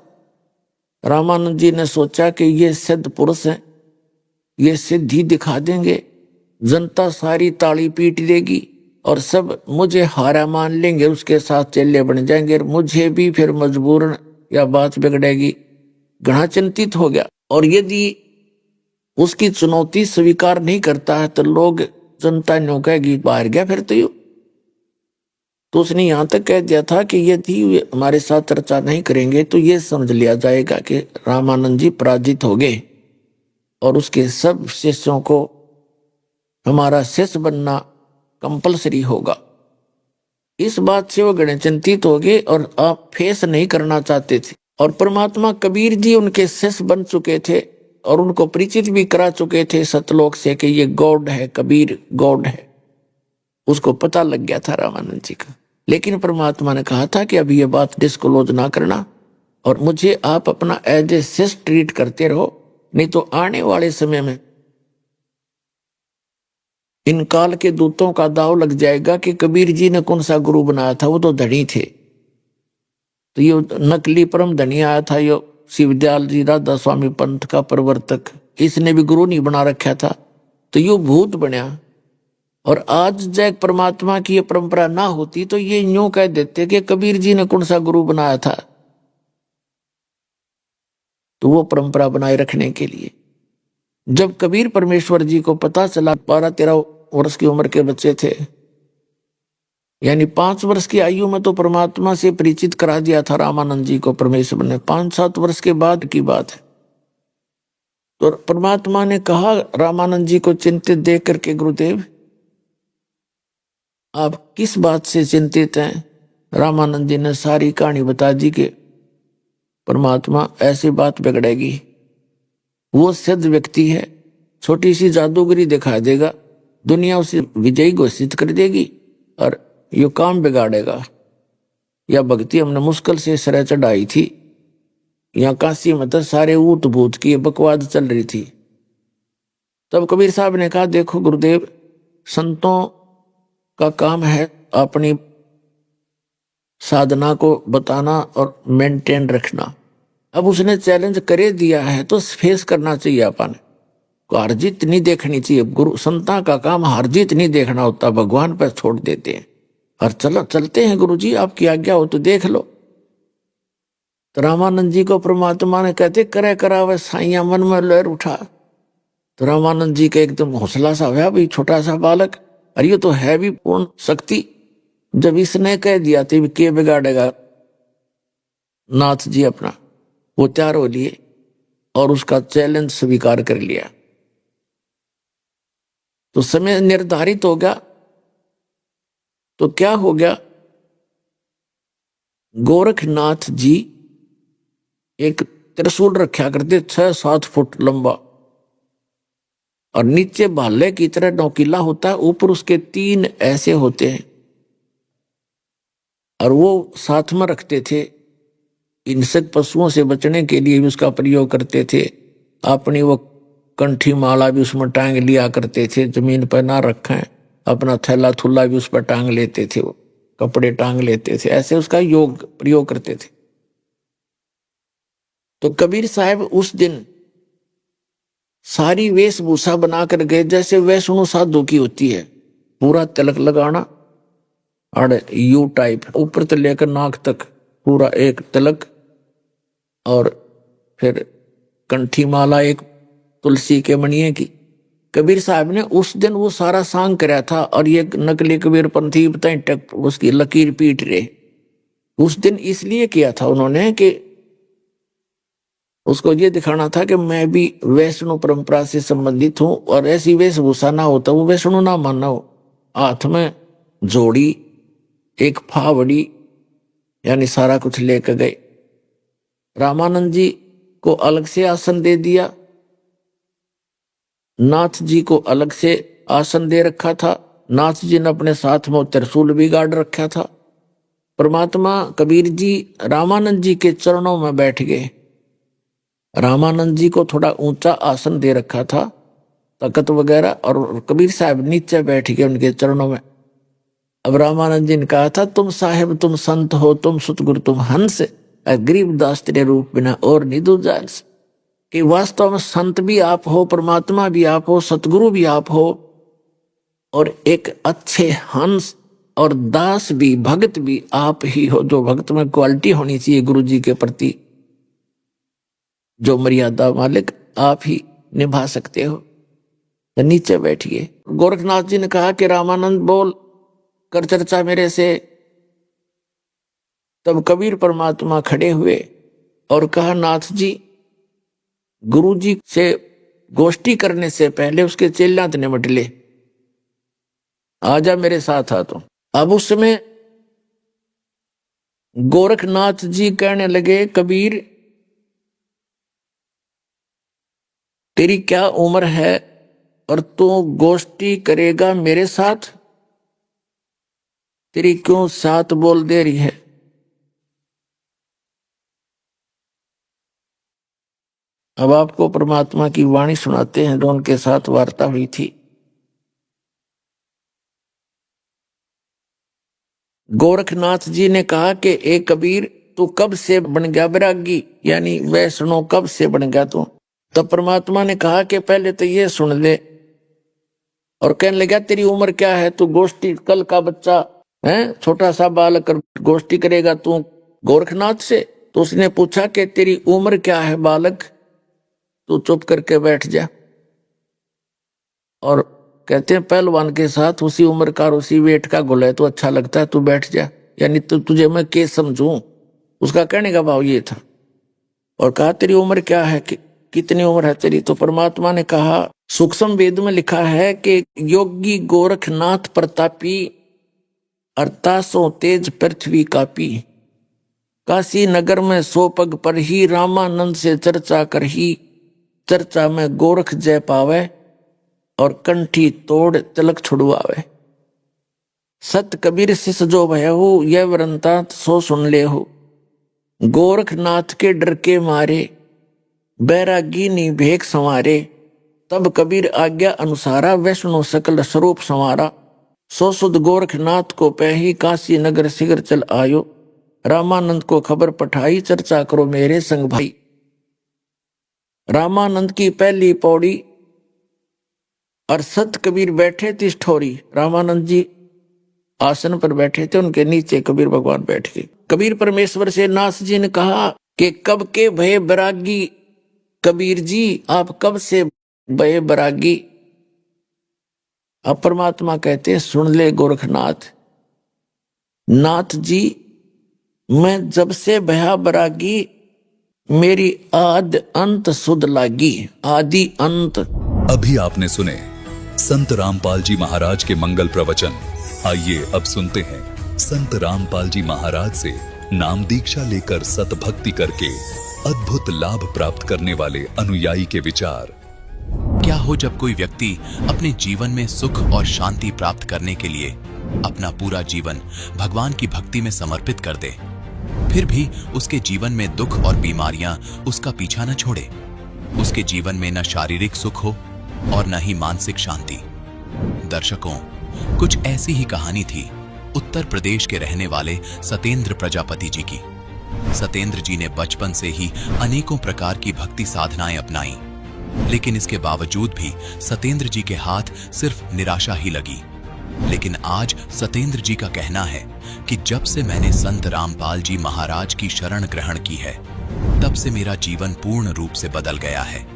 रामानंद जी ने सोचा कि ये सिद्ध पुरुष हैं, ये सिद्धि दिखा देंगे, जनता सारी ताली पीट देगी और सब मुझे हारा मान लेंगे, उसके साथ चेले बन जाएंगे, मुझे भी फिर मजबूरन या बात बिगड़ेगी। घना चिंतित हो गया। और यदि उसकी चुनौती स्वीकार नहीं करता है तो लोग, जनता न्यों कहेगी बाहर गया फिर तो उसने यहां तक कह दिया था कि यदि वे हमारे साथ चर्चा नहीं करेंगे तो ये समझ लिया जाएगा कि रामानंद जी पराजित हो गए और उसके सब शिष्यों को हमारा शिष्य बनना कंपलसरी होगा। इस बात से वो गणे चिंतित हो गए और आप फेस नहीं करना चाहते थे। और परमात्मा कबीर जी उनके शिष्य बन चुके थे और उनको परिचित भी करा चुके थे सतलोक से कि ये गॉड है, कबीर गॉड है। उसको पता लग गया था रामानंद जी का। लेकिन परमात्मा ने कहा था कि अभी ये बात डिस्क्लोज ना करना और मुझे आप अपना एज ए शिष्य ट्रीट करते रहो, नहीं तो आने वाले समय में इन काल के दूतों का दाव लग जाएगा कि कबीर जी ने कौन सा गुरु बनाया था, वो तो धनी थे। तो ये नकली परम धनी आया था, ये शिवदयाल जी राधा स्वामी पंथ का प्रवर्तक, इसने भी गुरु नहीं बना रखा था, तो ये भूत बनया। और आज जब परमात्मा की ये परंपरा ना होती तो ये यूं कह देते कि कबीर जी ने कौन सा गुरु बनाया था। तो वो परंपरा बनाए रखने के लिए जब कबीर परमेश्वर जी को पता चला, 12-13 वर्ष की उम्र के बच्चे थे, यानी 5 वर्ष की आयु में तो परमात्मा से परिचित करा दिया था रामानंद जी को परमेश्वर ने। 5-7 वर्ष के बाद की बात है। तो परमात्मा ने कहा रामानंद जी को चिंतित देख करके, गुरुदेव आप किस बात से चिंतित हैं? रामानंद जी ने सारी कहानी बता दी कि परमात्मा ऐसी बात बिगड़ेगी, वो सिद्ध व्यक्ति है, छोटी सी जादूगरी दिखा देगा, दुनिया उसे विजयी घोषित कर देगी और ये काम बिगाड़ेगा। या भक्ति हमने मुश्किल से सर चढ़ाई थी, यहाँ काशी में तो सारे ऊट भूत की बकवाद चल रही थी। तब कबीर साहब ने कहा, देखो गुरुदेव, संतों का काम है अपनी साधना को बताना और मेंटेन रखना। अब उसने चैलेंज करे दिया है तो फेस करना चाहिए अपन को, हार जीत नहीं देखनी चाहिए। गुरु संता का काम हार जीत नहीं देखना होता, भगवान पर छोड़ देते हैं और चलते हैं गुरु जी, आपकी आज्ञा हो तो देख लो। तो रामानंद जी को परमात्मा ने कहते करे करावे साइया, मन में लहर उठा। तो रामानंद जी का एकदम हौसला सा हुआ, भाई छोटा सा बालक, अरे ये तो है भी पूर्ण शक्ति। जब इसने कह दिया तो के बिगाड़ेगा नाथ जी अपना, वो तैयार हो लिए और उसका चैलेंज स्वीकार कर लिया। तो समय निर्धारित हो गया। तो क्या हो गया, गोरखनाथ जी एक त्रिशूल रखा करते 6-7 फुट लंबा और नीचे भाले की तरह नोकीला होता है, ऊपर उसके 3 ऐसे होते हैं और वो साथ में रखते थे। हिंसक पशुओं से बचने के लिए भी उसका प्रयोग करते थे। अपनी वो कंठी माला भी उसमें टांग लिया करते थे, जमीन पर ना रखें, अपना थैला थुल्ला भी उस पर टांग लेते थे, वो कपड़े टांग लेते थे, ऐसे उसका प्रयोग करते थे। तो कबीर साहब उस दिन सारी वेशभूषा बनाकर गए जैसे वैष्णो साधु की होती है, पूरा तिलक लगाना और यू टाइप ऊपर से लेकर नाक तक पूरा एक तिलक, और फिर कंठी माला एक तुलसी के मणिये की। कबीर साहब ने उस दिन वो सारा सांग कराया था और ये नकली कबीर पंथी बताए उसकी लकीर पीट रहे। उस दिन इसलिए किया था उन्होंने कि उसको ये दिखाना था कि मैं भी वैष्णो परंपरा से संबंधित हूं और ऐसी वेशभूषा ना होता, वो वैष्णो ना मानना हो। हाथ में जोड़ी, एक फावड़ी, यानी सारा कुछ लेकर गए। रामानंद जी को अलग से आसन दे दिया, नाथ जी को अलग से आसन दे रखा था। नाथ जी ने अपने साथ में त्रिशूल भी गाड़ रखा था। परमात्मा कबीर जी रामानंद जी के चरणों में बैठ गए। रामानंद जी को थोड़ा ऊंचा आसन दे रखा था तकत वगैरह, और कबीर साहब नीचे बैठ गए उनके चरणों में। अब रामानंद जी ने कहा था, तुम साहेब तुम संत हो, तुम सतगुरु तुम हंस, गरीबदास तेरे रूप बिना और नहीं दूजा। कि वास्तव में संत भी आप हो, परमात्मा भी आप हो, सतगुरु भी आप हो, और एक अच्छे हंस और दास भी, भगत भी आप ही हो। जो भक्त में क्वालिटी होनी चाहिए गुरु जी के प्रति, जो मर्यादा मालिक आप ही निभा सकते हो। तो नीचे बैठिए। गोरखनाथ जी ने कहा कि रामानंद बोल कर चर्चा मेरे से। तब कबीर परमात्मा खड़े हुए और कहा, नाथ जी, गुरु जी से गोष्ठी करने से पहले उसके चेला तो निमट ले, आजा मेरे साथ आ। तो अब उस समय गोरखनाथ जी कहने लगे, कबीर तेरी क्या उम्र है और तू गोष्ठी करेगा मेरे साथ? तेरी क्यों साथ बोल दे रही है? अब आपको परमात्मा की वाणी सुनाते हैं जो उनके साथ वार्ता हुई थी। गोरखनाथ जी ने कहा कि ए कबीर, तू कब से बन गया बैरागी, यानी वैष्णो कब से बन गया तू? तब परमात्मा ने कहा कि पहले तो ये सुन ले। और कहने लगा, तेरी उम्र क्या है? तू गोष्ठी, कल का बच्चा है, छोटा सा बालक गोष्ठी करेगा तू गोरखनाथ से? तो उसने पूछा कि तेरी उम्र क्या है बालक? तू चुप करके बैठ जा। और कहते हैं पहलवान के साथ उसी उम्र का और उसी वेट का गुल है तो अच्छा लगता है, तू बैठ जा, यानी तुझे मैं के समझूं। उसका कहने का भाव ये था। और कहा, तेरी उम्र क्या है, कितनी उम्र है तेरी? तो परमात्मा ने कहा, सूक्ष्म वेद में लिखा है कि योगी गोरखनाथ प्रतापी, अर्थासों तेज पृथ्वी कापी, काशी नगर में 100 पग पर ही, रामानंद से चर्चा कर ही, चर्चा में गोरख जय पावे, और कंठी तोड़ तिलक छुड़वावे। सत कबीर सिस जो भय हो, यह वरंता सो सुन ले हो। गोरखनाथ के डर के मारे, बैरागी नी भेख संवारे, तब कबीर आज्ञा अनुसारा, वैष्णो सकल स्वरूप संवारा। सो सुध गोरखनाथ को पही, काशी नगर सिगर चल आयो, रामानंद को खबर पठाई, चर्चा करो मेरे संग भाई। रामानंद की पहली पौड़ी, और सत कबीर बैठे तिस ठोरी। रामानंद जी आसन पर बैठे थे, उनके नीचे कबीर भगवान बैठ गए। कबीर परमेश्वर से नाथ जी ने कहा कि कब के भय बैरागी कबीर जी, आप कब से भय बैरागी? अब परमात्मा कहते हैं, सुन ले गोरखनाथ, नाथ जी मैं जब से भया बैरागी, मेरी आद अंत सुध लागी। आदि अंत। अभी आपने सुने संत रामपाल जी महाराज के मंगल प्रवचन। आइए अब सुनते हैं संत रामपाल जी महाराज से नाम दीक्षा लेकर सतभक्ति करके अद्भुत लाभ प्राप्त करने वाले अनुयायी के विचार। क्या हो जब कोई व्यक्ति अपने जीवन में सुख और शांति प्राप्त करने के लिए अपना पूरा जीवन भगवान की भक्ति में समर्पित कर दे, फिर भी उसके जीवन में दुख और बीमारियां उसका पीछा न छोड़े। उसके जीवन में न शारीरिक सुख हो और न ही मानसिक शांति। दर्शकों, कुछ ऐसी ही कहानी थी उत्तर प्रदेश के रहने वाले सतेंद्र प्रजापति जी की। सतेंद्र जी ने बचपन से ही अनेकों प्रकार की भक्ति साधनाएं अपनाई, लेकिन इसके बावजूद भी सतेंद्र जी के हाथ सिर्फ निराशा ही लगी। लेकिन आज सतेंद्र जी का कहना है कि जब से मैंने संत रामपाल जी महाराज की शरण ग्रहण की है, तब से मेरा जीवन पूर्ण रूप से बदल गया है।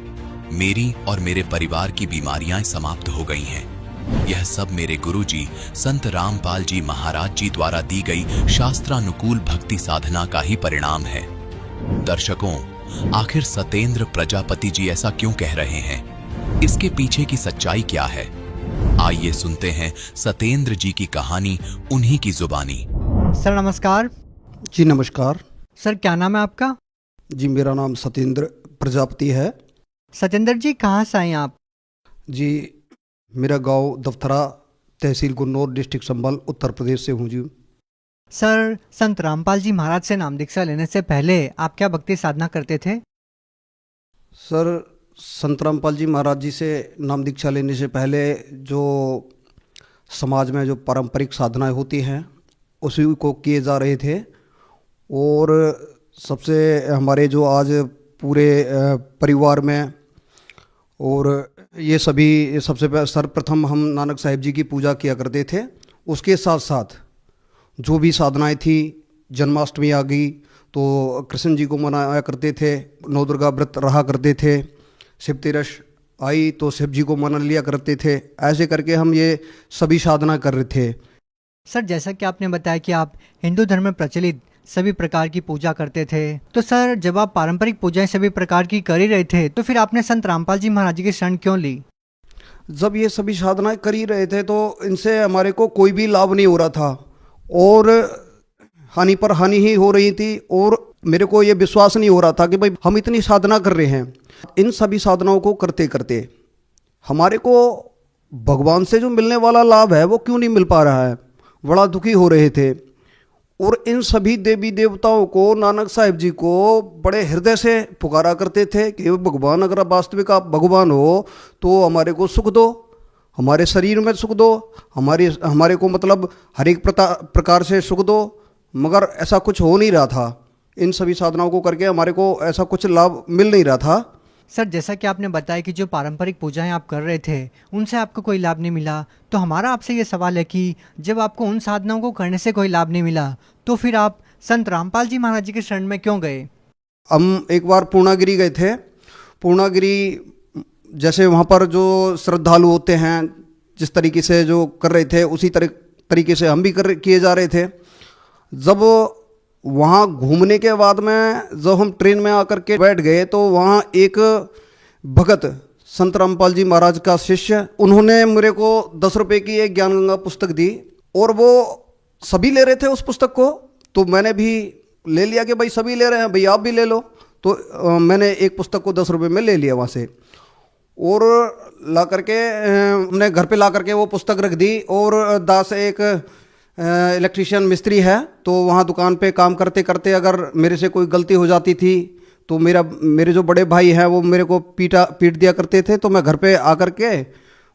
मेरी और मेरे परिवार की बीमारियां समाप्त हो गई हैं। यह सब मेरे गुरुजी संत रामपाल जी महाराज जी द्वारा दी गई शास्त्रानुकूल भक्ति साधना का ही परिणाम है। दर्शकों, आखिर सतेंद्र प्रजापति जी ऐसा क्यों कह रहे हैं? इसके पीछे की सच्चाई क्या है? आइए सुनते हैं सतेंद्र जी की कहानी उन्हीं की जुबानी। सर नमस्कार। जी नमस्कार। सर क्या नाम है आपका? जी मेरा नाम सतेंद्र प्रजापति है। सतेंद्र जी कहाँ से आए आप? जी मेरा गांव दफ्तरा, तहसील गुन्नौर, डिस्ट्रिक्ट संभल, उत्तर प्रदेश से हूँ जी। सर संत रामपाल जी महाराज से नाम दीक्षा लेने से पहले आप क्या भक्ति साधना करते थे? सर संत रामपाल जी महाराज जी से नाम दीक्षा लेने से पहले जो समाज में जो पारंपरिक साधनाएं होती हैं उसी को किए जा रहे थे। और सबसे हमारे जो आज पूरे परिवार में और ये सभी सर्वप्रथम हम नानक साहिब जी की पूजा किया करते थे। उसके साथ साथ जो भी साधनाएं थी, जन्माष्टमी आ गई तो कृष्ण जी को मनाया करते थे, नौ दुर्गा व्रत रहा करते थे, शिव तेरस आई तो शिव जी को मना लिया करते थे। ऐसे करके हम ये सभी साधना कर रहे थे। सर जैसा कि आपने बताया कि आप हिंदू धर्म में प्रचलित सभी प्रकार की पूजा करते थे, तो सर जब आप पारंपरिक पूजाएं सभी प्रकार की कर ही रहे थे तो फिर आपने संत रामपाल जी महाराज जी की शरण क्यों ली? जब ये सभी साधनाएं कर ही रहे थे तो इनसे हमारे को कोई भी लाभ नहीं हो रहा था और हानि पर हानि ही हो रही थी। और मेरे को ये विश्वास नहीं हो रहा था कि भाई हम इतनी साधना कर रहे हैं, इन सभी साधनाओं को करते करते हमारे को भगवान से जो मिलने वाला लाभ है वो क्यों नहीं मिल पा रहा है। बड़ा दुखी हो रहे थे। और इन सभी देवी देवताओं को, नानक साहिब जी को बड़े हृदय से पुकारा करते थे कि भगवान अगर वास्तविक आप भगवान हो तो हमारे को सुख दो, हमारे शरीर में सुख दो, हमारे को मतलब हर एक प्रकार से सुख दो। मगर ऐसा कुछ हो नहीं रहा था। इन सभी साधनाओं को करके हमारे को ऐसा कुछ लाभ मिल नहीं रहा था। सर जैसा कि आपने बताया कि जो पारंपरिक पूजाएं आप कर रहे थे उनसे आपको कोई लाभ नहीं मिला, तो हमारा आपसे ये सवाल है कि जब आपको उन साधनाओं को करने से कोई लाभ नहीं मिला तो फिर आप संत रामपाल जी महाराज जी के शरण में क्यों गए? हम एक बार पूर्णागिरी गए थे। पूर्णागिरी जैसे वहाँ पर जो श्रद्धालु होते हैं जिस तरीके से जो कर रहे थे उसी तरीके से हम भी किए जा रहे थे। जब वहाँ घूमने के बाद में जब हम ट्रेन में आकर के बैठ गए तो वहाँ एक भगत संत रामपाल जी महाराज का शिष्य, उन्होंने मेरे को 10 रुपये की एक ज्ञान गंगा पुस्तक दी और वो सभी ले रहे थे उस पुस्तक को, तो मैंने भी ले लिया कि भाई सभी ले रहे हैं, भाई आप भी ले लो। तो मैंने एक पुस्तक को 10 रुपये में ले लिया वहाँ से और ला करके हमने घर पे ला करके वो पुस्तक रख दी। और दास एक इलेक्ट्रीशियन मिस्त्री है तो वहाँ दुकान पे काम करते करते अगर मेरे से कोई गलती हो जाती थी तो मेरे जो बड़े भाई हैं वो मेरे को पीट दिया करते थे। तो मैं घर पे आकर के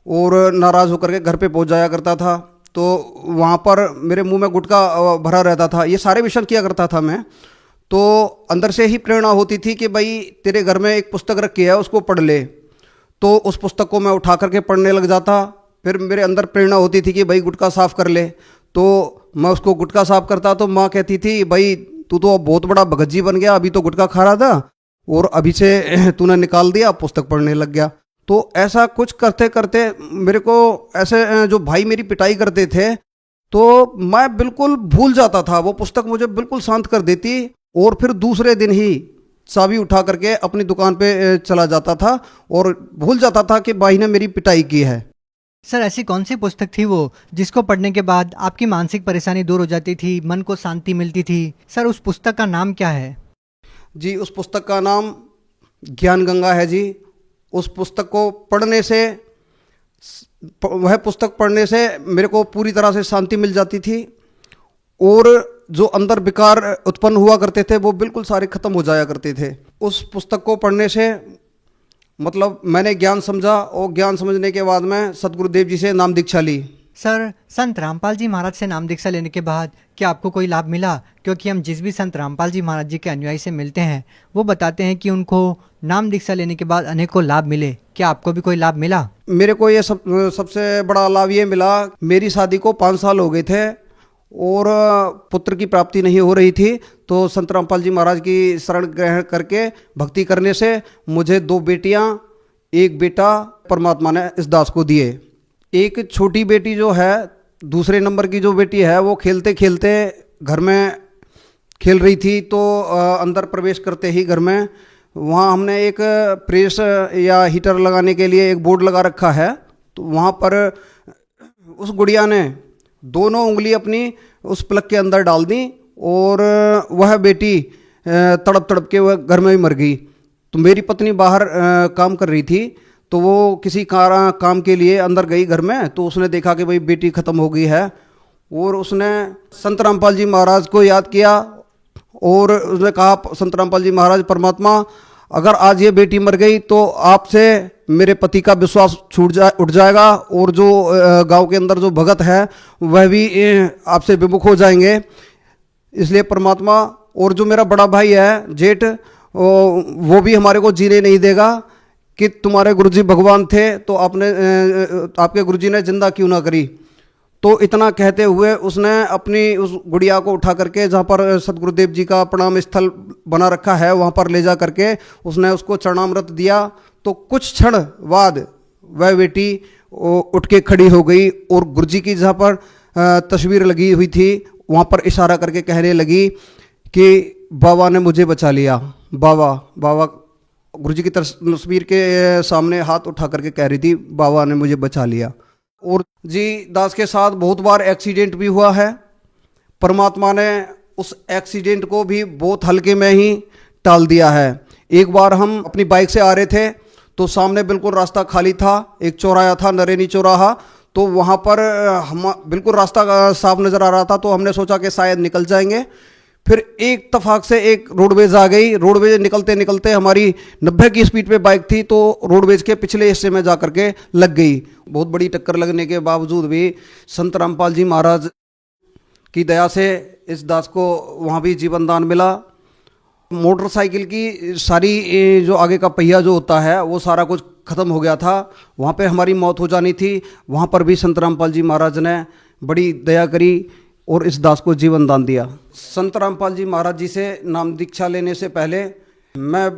और नाराज़ होकर के घर पे पहुँच जाया करता था। तो वहाँ पर मेरे मुंह में गुटखा भरा रहता था। ये सारे विषय किया करता था मैं। तो अंदर से ही प्रेरणा होती थी कि भाई तेरे घर में एक पुस्तक रखी है उसको पढ़ ले। तो उस पुस्तक को मैं उठा करके पढ़ने लग जाता। फिर मेरे अंदर प्रेरणा होती थी कि भाई गुटखा साफ़ कर ले। तो मैं उसको गुटखा साफ करता तो माँ कहती थी भाई तू तो अब बहुत बड़ा भगत जी बन गया, अभी तो गुटखा खा रहा था और अभी से तूने निकाल दिया, पुस्तक पढ़ने लग गया। तो ऐसा कुछ करते करते मेरे को ऐसे जो भाई मेरी पिटाई करते थे तो मैं बिल्कुल भूल जाता था। वो पुस्तक मुझे बिल्कुल शांत कर देती और फिर दूसरे दिन ही चाबी उठा करके अपनी दुकान पे चला जाता था और भूल जाता था कि भाई ने मेरी पिटाई की है। सर ऐसी कौन सी पुस्तक थी वो जिसको पढ़ने के बाद आपकी मानसिक परेशानी दूर हो जाती थी, मन को शांति मिलती थी? सर उस पुस्तक का नाम क्या है? जी उस पुस्तक का नाम ज्ञान गंगा है जी। उस पुस्तक को पढ़ने से, वह पुस्तक पढ़ने से मेरे को पूरी तरह से शांति मिल जाती थी और जो अंदर विकार उत्पन्न हुआ करते थे वो बिल्कुल सारे खत्म हो जाया करते थे। उस पुस्तक को पढ़ने से मतलब मैंने ज्ञान समझा और ज्ञान समझने के बाद में सतगुरुदेव जी से नाम दीक्षा ली। सर संत रामपाल जी महाराज से नाम दीक्षा लेने के बाद क्या आपको कोई लाभ मिला? क्योंकि हम जिस भी संत रामपाल जी महाराज जी के अनुयायी से मिलते हैं वो बताते हैं कि उनको नाम दीक्षा लेने के बाद अनेकों लाभ मिले। क्या आपको भी कोई लाभ मिला? मेरे को ये सबसे बड़ा लाभ ये मिला, मेरी शादी को 5 साल हो गए थे और पुत्र की प्राप्ति नहीं हो रही थी। तो संत रामपाल जी महाराज की शरण ग्रहण करके भक्ति करने से मुझे 2 बेटियां, 1 बेटा परमात्मा ने इस दास को दिए। एक छोटी बेटी जो है, दूसरे नंबर की जो बेटी है वो खेलते खेलते घर में खेल रही थी तो अंदर प्रवेश करते ही घर में वहाँ हमने एक प्रेस या हीटर लगाने के लिए एक बोर्ड लगा रखा है। तो वहाँ पर उस गुड़िया ने दोनों उंगली अपनी उस प्लग के अंदर डाल दी और वह बेटी तड़प तड़प के वह घर में ही मर गई। तो मेरी पत्नी बाहर काम कर रही थी तो वो किसी काम के लिए अंदर गई घर में। तो उसने देखा कि भाई बेटी ख़त्म हो गई है और उसने संत रामपाल जी महाराज को याद किया और उसने कहा संत रामपाल जी महाराज परमात्मा अगर आज ये बेटी मर गई तो आपसे मेरे पति का विश्वास उठ जाएगा, और जो गांव के अंदर जो भगत है वह भी आपसे विमुख हो जाएंगे। इसलिए परमात्मा, और जो मेरा बड़ा भाई है जेठ, वो भी हमारे को जीने नहीं देगा कि तुम्हारे गुरुजी भगवान थे तो आपके गुरुजी ने जिंदा क्यों ना करी। तो इतना कहते हुए उसने अपनी उस गुड़िया को उठा करके, जहाँ पर सदगुरुदेव जी का प्रणाम स्थल बना रखा है, वहाँ पर ले जा करके उसने उसको चरणामृत दिया। तो कुछ क्षण बाद वह बेटी उठ के खड़ी हो गई और गुरुजी की जहाँ पर तस्वीर लगी हुई थी वहाँ पर इशारा करके कहने लगी कि बाबा ने मुझे बचा लिया। बाबा गुरुजी की तस्वीर के सामने हाथ उठा करके कह रही थी, बाबा ने मुझे बचा लिया। और जी दास के साथ बहुत बार एक्सीडेंट भी हुआ है। परमात्मा ने उस एक्सीडेंट को भी बहुत हल्के में ही टाल दिया है। एक बार हम अपनी बाइक से आ रहे थे तो सामने बिल्कुल रास्ता खाली था, एक चौराहा था, नरेनी चौराहा, तो वहाँ पर हम बिल्कुल रास्ता साफ नज़र आ रहा था, तो हमने सोचा कि शायद निकल जाएंगे। फिर एक तफाक से एक रोडवेज आ गई। रोडवेज निकलते निकलते हमारी 90 की स्पीड पे बाइक थी, तो रोडवेज के पिछले हिस्से में जा करके लग गई। बहुत बड़ी टक्कर लगने के बावजूद भी संत रामपाल जी महाराज की दया से इस दास को वहाँ भी जीवन दान मिला। मोटरसाइकिल की सारी जो आगे का पहिया जो होता है वो सारा कुछ ख़त्म हो गया था, वहाँ पे हमारी मौत हो जानी थी। वहाँ पर भी संत रामपाल जी महाराज ने बड़ी दया करी और इस दास को जीवन दान दिया। संत रामपाल जी महाराज जी से नाम दीक्षा लेने से पहले मैं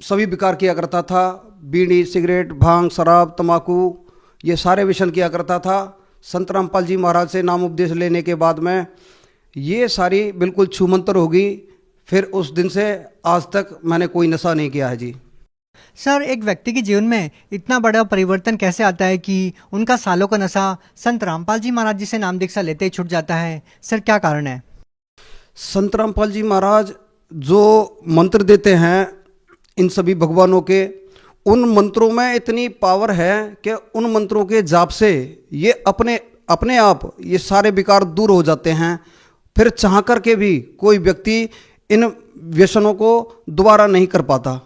सभी विकार किया करता था। बीड़ी, सिगरेट, भांग, शराब, तम्बाकू, ये सारे व्यसन किया करता था। संत रामपाल जी महाराज से नाम उपदेश लेने के बाद में ये सारी बिल्कुल छूमंतर होगी। फिर उस दिन से आज तक मैंने कोई नशा नहीं किया है जी। सर, एक व्यक्ति के जीवन में इतना बड़ा परिवर्तन कैसे आता है कि उनका सालों का नशा संत रामपाल जी महाराज जी से नाम दीक्षा लेते ही छूट जाता है? सर, क्या कारण है? संत रामपाल जी महाराज जो मंत्र देते हैं इन सभी भगवानों के, उन मंत्रों में इतनी पावर है कि उन मंत्रों के जाप से ये अपने आप ये सारे विकार दूर हो जाते हैं। फिर चाह कर के भी कोई व्यक्ति इन व्यसनों को दोबारा नहीं कर पाता।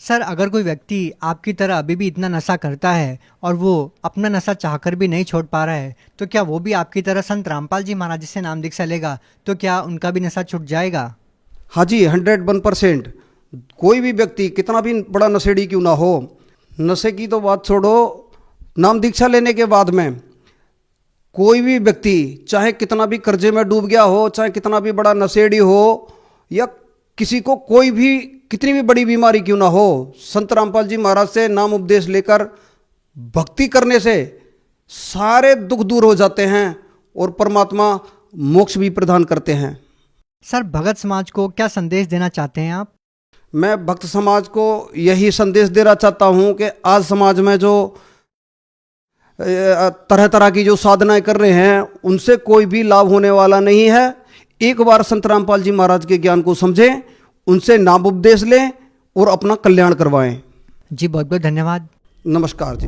सर, अगर कोई व्यक्ति आपकी तरह अभी भी इतना नशा करता है और वो अपना नशा चाहकर भी नहीं छोड़ पा रहा है, तो क्या वो भी आपकी तरह संत रामपाल जी महाराज जी से नाम दीक्षा लेगा तो क्या उनका भी नशा छूट जाएगा? हाँ जी, 101%। कोई भी व्यक्ति कितना भी बड़ा नशेड़ी क्यों ना हो, नशे की तो बात छोड़ो, नाम दीक्षा लेने के बाद में कोई भी व्यक्ति चाहे कितना भी कर्जे में डूब गया हो, चाहे कितना भी बड़ा नशेड़ी हो, या किसी को कोई भी कितनी भी बड़ी बीमारी क्यों ना हो, संत रामपाल जी महाराज से नाम उपदेश लेकर भक्ति करने से सारे दुख दूर हो जाते हैं और परमात्मा मोक्ष भी प्रदान करते हैं। सर, भगत समाज को क्या संदेश देना चाहते हैं आप? मैं भक्त समाज को यही संदेश देना चाहता हूँ कि आज समाज में जो तरह तरह की जो साधनाएं कर रहे हैं उनसे कोई भी लाभ होने वाला नहीं है। एक बार संत रामपाल जी महाराज के ज्ञान को समझें, उनसे नाम उपदेश लें और अपना कल्याण करवाएं। जी, बहुत बहुत धन्यवाद। नमस्कार जी।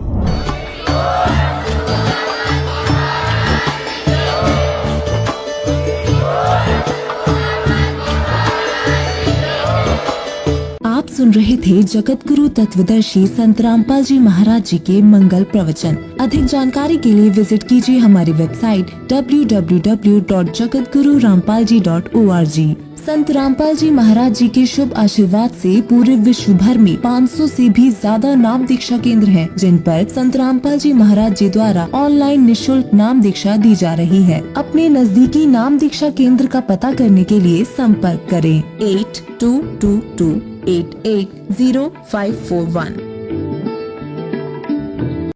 आप सुन रहे थे जगत गुरु तत्वदर्शी संत रामपाल जी महाराज जी के मंगल प्रवचन। अधिक जानकारी के लिए विजिट कीजिए हमारी वेबसाइट www.jagatgururampalji.org। संत रामपाल जी महाराज जी के शुभ आशीर्वाद से पूरे विश्व भर में 500 से भी ज्यादा नाम दीक्षा केंद्र हैं, जिन पर संत रामपाल जी महाराज जी द्वारा ऑनलाइन निशुल्क नाम दीक्षा दी जा रही है। अपने नजदीकी नाम दीक्षा केंद्र का पता करने के लिए संपर्क करें 8222880541।